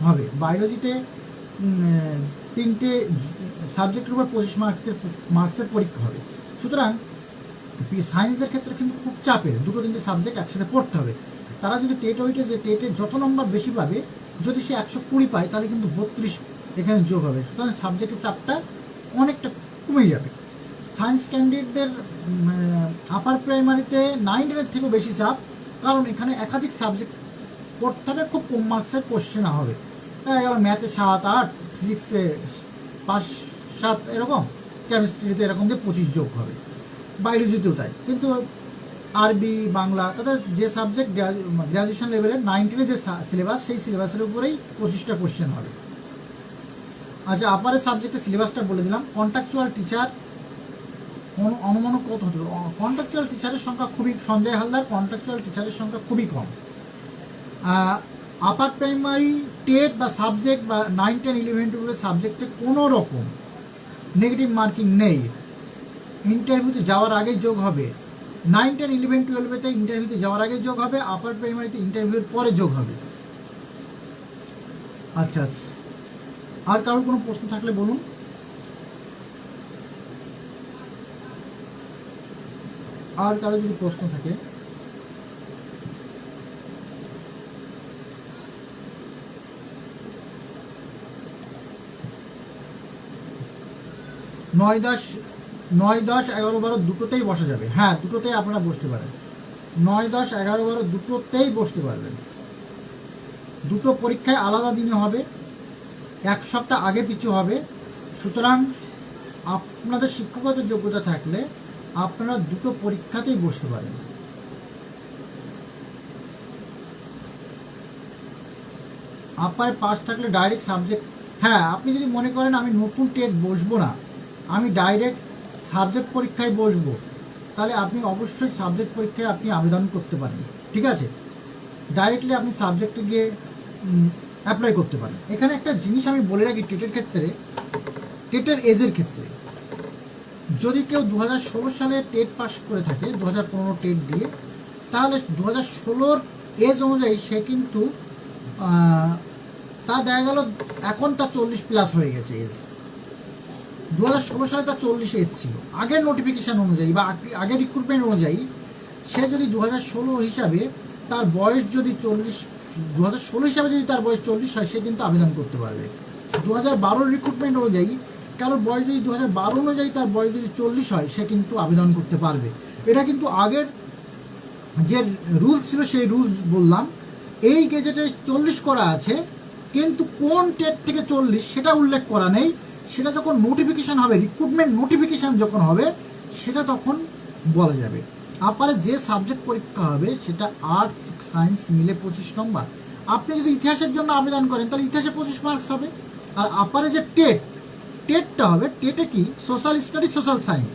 হবে। বায়োলজিতে 3টে সাবজেক্টের উপর 25 মার্কসের পরীক্ষা হবে। সুতরাং সায়েন্সের ক্ষেত্রে কিন্তু খুব চাপের, 2-3টে সাবজেক্ট একসাথে পড়তে হবে। তারা যদি টেটে যত নম্বর বেশি পাবে, যদি সে 120 পায়, তাহলে কিন্তু 32 এখানে যোগ হবে। সুতরাং সাবজেক্টের চাপটা অনেকটা কমে যাবে। সায়েন্স ক্যান্ডিডেটদের আপার প্রাইমারিতে 9-10-এর থেকেও বেশি চাপ, কারণ এখানে একাধিক সাবজেক্ট পড়তে হবে, খুব কম মার্কসের কোশ্চেন হবে। গেল ম্যাথে 7-8, ফিজিক্সে 5-7 এরকম, কেমিস্ট্রিতে এরকম দিয়ে 25 যোগ হবে, বায়োলজিতেও তাই। কিন্তু আরবি, বাংলা, তাদের যে সাবজেক্ট গ্র্যাজুয়েশন লেভেলের 9-10 যে সিলেবাস, সেই সিলেবাসের উপরেই 25টা কোশ্চেন হবে। আচ্ছা, আপারের সাবজেক্টের সিলেবাসটা বলে দিলাম। কন্ট্রাকচুয়াল টিচার অনুমান কত হতে হবে? কন্ট্রাকচুয়াল টিচারের সংখ্যা খুবই, সঞ্জয় হালদার, কন্ট্রাকচুয়াল টিচারের সংখ্যা খুবই কম। আপার প্রাইমারি টেট বা সাবজেক্ট বা 9, 10, 11, 12 সাবজেক্টে কোনো রকম নেগেটিভ মার্কিং নেই। ইন্টারভিউতে যাওয়ার আগেই যোগ হবে। 9, 10, 11, 12-তে ইন্টারভিউতে যাওয়ার আগে যোগ হবে, আপার প্রাইমারিতে ইন্টারভিউর পরে যোগ হবে। আচ্ছা, আর কারোর কোনো প্রশ্ন থাকলে বলুন। আর কারো যদি প্রশ্ন থাকে। নয়, 10, 11, 12 দুটোতেই বসা যাবে। হ্যাঁ, দুটোতেই আপনারা বসতে পারেন। 9, 10, 11, 12 দুটোতেই বসতে পারবেন। দুটো পরীক্ষায় আলাদা দিনে হবে, 1 সপ্তাহ আগে পিছু হবে। সুতরাং আপনাদের শিক্ষাগত যোগ্যতা থাকলে আপনারা দুটো পরীক্ষাতেই বসতে পারেন। আপার পাস থাকলে ডাইরেক্ট সাবজেক্ট, হ্যাঁ, আপনি যদি মনে করেন আমি নতুন টেট বসবো না, আমি ডাইরেক্ট সাবজেক্ট পরীক্ষায় বসবো, তাহলে আপনি অবশ্যই সাবজেক্ট পরীক্ষায় আপনি আবেদন করতে পারেন। ঠিক আছে, ডাইরেক্টলি আপনি সাবজেক্টে গিয়ে অ্যাপ্লাই করতে পারেন। এখানে একটা জিনিস আমি বলে রাখি, টেটের ক্ষেত্রে, টেটের এজের ক্ষেত্রে, যদি কেউ 2016 সালে টেট পাস করে থাকে, 2015 টেট দিয়ে, তাহলে 2016-র এজ অনুযায়ী সে কিন্তু তা দেখা গেল এখন তার 40+ হয়ে গেছে এজ। 2016 সালে তার 40 এজ ছিল আগের নোটিফিকেশান অনুযায়ী বা আগের রিক্রুটমেন্ট অনুযায়ী। সে যদি 2016 হিসাবে তার বয়স যদি 2016 হিসাবে যদি তার বয়স 40 হয়, সে কিন্তু আবেদন করতে পারবে। 2012 রিক্রুটমেন্ট অনুযায়ী কারোর বয়স যদি 2012 অনুযায়ী তার বয়স যদি 40 হয়, সে কিন্তু আবেদন করতে পারবে। এটা কিন্তু আগের যে রুলস ছিল সেই রুলস বললাম। এই গেজেটে 40 করা আছে, কিন্তু কোন টেট থেকে 40 সেটা উল্লেখ করা নেই। সেটা যখন নোটিফিকেশান হবে, রিক্রুটমেন্ট নোটিফিকেশান যখন হবে, সেটা তখন বলা যাবে। আপারে যে সাবজেক্ট পরীক্ষা হবে সেটা আর্টস, সায়েন্স মিলে 25 নম্বর। আপনি যদি ইতিহাসের জন্য আবেদন করেন, তাহলে ইতিহাসে 25 মার্কস হবে। আর আপারে যে টেটটা হবে, টেটে কি সোশ্যাল স্টাডিজ, সোশ্যাল সায়েন্স,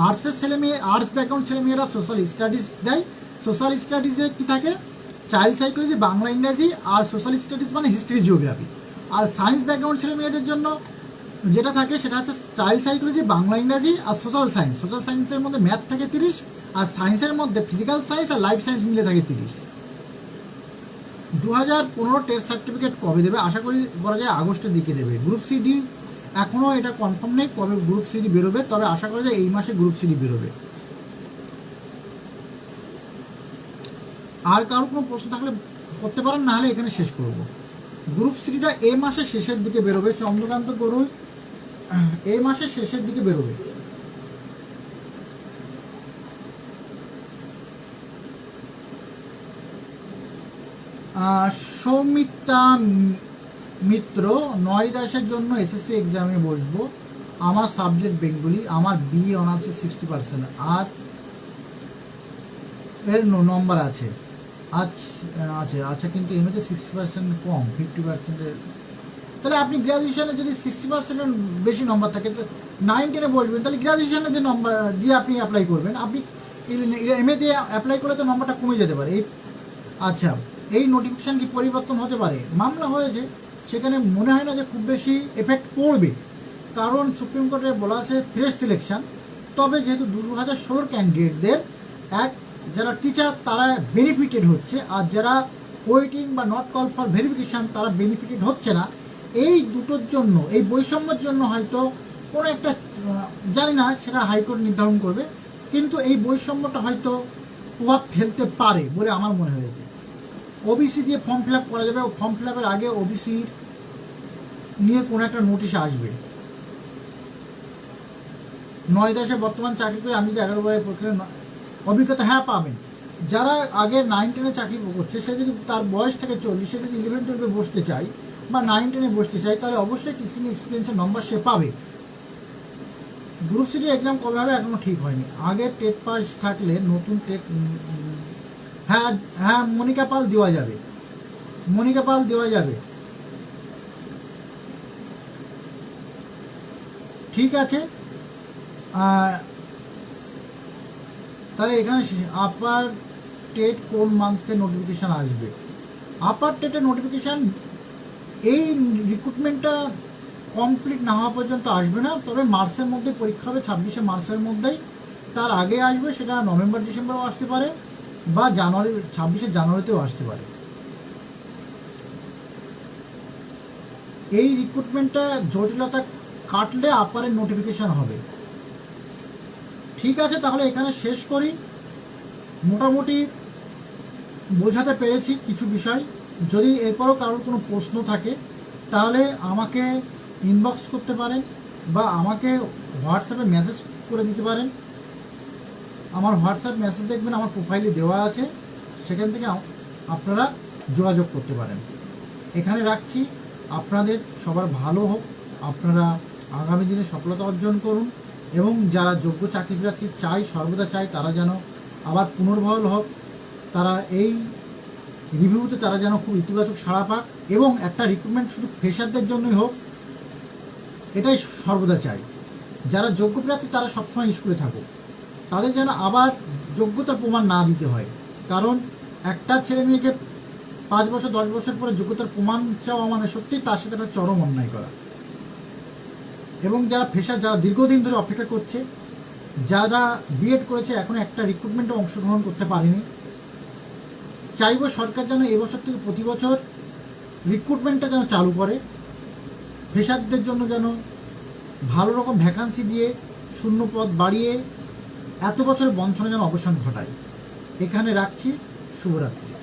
আর্টসের ছেলেমেয়ে, আর্টস ব্যাকগ্রাউন্ড ছেলেমেয়েরা সোশ্যাল স্টাডিজ দেয়। সোশ্যাল স্টাডিজে কী থাকে? চাইল্ড সাইকোলজি, বাংলা, ইংরাজি, আর সোশ্যাল স্টাডিজ মানে হিস্ট্রি, জিওগ্রাফি। আর সায়েন্স ব্যাকগ্রাউন্ড ছেলে মেয়েদের জন্য যেটা থাকে সেটা হচ্ছে চাইল্ড সাইকোলজি, বাংলা, ইংরাজি আর সোশ্যাল সায়েন্স। সোশ্যাল সায়েন্সের মধ্যে ম্যাথ থাকে 30, আর সায়েন্সের মধ্যে ফিজিক্যাল সায়েন্স আর লাইফ সায়েন্স মিলে থাকে 30। 2015 টেট সার্টিফিকেট কবে দেবে? আশা করা যায় আগস্টের দিকে দেবে। গ্রুপ সিডি এখনও এটা কনফার্ম নেই কবে গ্রুপ সিডি বেরোবে, তবে আশা করা যায় এই মাসে গ্রুপ সিডি বেরোবে। আর কারো কোনো প্রশ্ন থাকলে করতে পারেন, না হলে এখানে শেষ করব। গ্রুপ সিটা এই মাসের শেষের দিকে বেরোবে, চন্দ্রকান্ত গরুই এই মাসের শেষের দিকে বেরোবে। সৌমিতা মিত্র, 9-10-এর জন্য এসএসসি এক্সামে বসবো, আমার সাবজেক্ট বেঙ্গলি, আমার বিএ অনার্সে 60%, আর এর নম্বর আছে। আচ্ছা আচ্ছা, কিন্তু এমনিতে 60% কম, 50%-এর। তাহলে আপনি গ্র্যাজুয়েশনে যদি 60%-এর বেশি নম্বর থাকে, তো 9-10-এ বসবেন, তাহলে গ্র্যাজুয়েশনে যে নম্বর দিয়ে আপনি অ্যাপ্লাই করবেন, আপনি এমএ দিয়ে অ্যাপ্লাই করলে তো নম্বরটা কমে যেতে পারে। আচ্ছা, এই নোটিফিকেশান কি পরিবর্তন হতে পারে? মামলা হয়েছে, সেখানে মনে হয় না যে খুব বেশি এফেক্ট পড়বে, কারণ সুপ্রিম কোর্টে বলা আছে ফ্রেশ সিলেকশন। তবে যেহেতু 2016 ক্যান্ডিডেটদের যারা টিচার তারা বেনিফিটেড হচ্ছে, আর যারা ওয়েটিং বা নট কল ফর ভেরিফিকেশান তারা বেনিফিটেড হচ্ছে না, এই দুটোর জন্য, এই বৈষম্যের জন্য হয়তো কোনো একটা, জানি না সেটা হাইকোর্ট নির্ধারণ করবে, কিন্তু এই বৈষম্যটা হয়তো প্রভাব ফেলতে পারে বলে আমার মনে হয়েছে। ওবিসি দিয়ে ফর্ম ফিল আপ করা যাবে, ফর্ম ফিল আপের আগে ওবিসি নিয়ে কোনো একটা নোটিশ আসবে। 9-10-এ বর্তমান চাকরি করে আমি যদি 11 বারের প্রক্রিয়া অভিজ্ঞতা, হ্যাঁ পাবেন। যারা আগে 9-10-এ চাকরি করছে, সে যদি তার বয়স থেকে 40, সে যদি 11-12-এ বসতে চায় বা 9-10-এ বসতে চায়, তাহলে অবশ্যই টিচিং এক্সপিরিয়েন্সের নম্বর সে পাবে। গ্রুপ সিটির এক্সাম কবে হবে এখনও ঠিক হয়নি। আগে টেট পাস থাকলে নতুন টেট, হ্যাঁ মনিকা পাল দেওয়া যাবে, মনিকা পাল দেওয়া যাবে। ঠিক আছে, তাহলে এখানে আপার টেট কোন মান্থে নোটিফিকেশান আসবে? আপার টেটের নোটিফিকেশান এই রিক্রুটমেন্টটা কমপ্লিট না হওয়া পর্যন্ত আসবে না, তবে মার্চের মধ্যে পরীক্ষা হবে, 26শে মার্চের মধ্যেই। তার আগে আসবে, সেটা নভেম্বর ডিসেম্বরেও আসতে পারে, বা 26শে জানুয়ারিতেও আসতে পারে। এই রিক্রুটমেন্টটা জটিলতা কাটলে আপারের নোটিফিকেশান হবে। ঠিক আছে, তাহলে এখানে শেষ করি। মোটামুটি বোঝাতে পেরেছি কিছু বিষয়। যদি এরপরও কারোর কোনো প্রশ্ন থাকে তাহলে আমাকে ইনবক্স করতে পারেন, বা আমাকে হোয়াটসঅ্যাপে মেসেজ করে দিতে পারেন। আমার হোয়াটসঅ্যাপ মেসেজ দেখবেন আমার প্রোফাইলে দেওয়া আছে, সেখান থেকে আপনারা যোগাযোগ করতে পারেন। এখানে রাখছি, আপনাদের সবার ভালো হোক, আপনারা আগামী দিনে সফলতা অর্জন করুন, এবং যারা যোগ্য চাকরি প্রার্থী সর্বদা চাই তারা যেন আবার পুনর্বহাল হোক, তারা এই রিভিউতে তারা যেন খুব ইতিবাচক সাড়া পাক, এবং একটা রিক্রুটমেন্ট শুধু ফ্রেশারদের জন্যই হোক, এটাই সর্বদা চাই। যারা যোগ্য প্রার্থী তারা সবসময় স্কুলে থাকুক, তাদের যেন আবার যোগ্যতার প্রমাণ না দিতে হয়, কারণ একটা ছেলে মেয়েকে 5 বছর 10 বছর পরে যোগ্যতার প্রমাণ চাওয়া মানে সত্যি তার সাথে একটা চরম অন্যায় করা। এবং যারা ফ্রেশার, যারা দীর্ঘদিন ধরে অপেক্ষা করছে, যারা বিএড করেছে এখনও একটা রিক্রুটমেন্টে অংশগ্রহণ করতে পারেনি, চাইব সরকার যেন এবছর থেকে প্রতি বছর রিক্রুটমেন্টটা যেন চালু করে, ফ্রেশারদের জন্য যেন ভালো রকম ভ্যাকান্সি দিয়ে শূন্য পদ বাড়িয়ে এত বছরের বঞ্চনা যেন অবসান ঘটায়। এখানে রাখছি, শুভরাত্রি।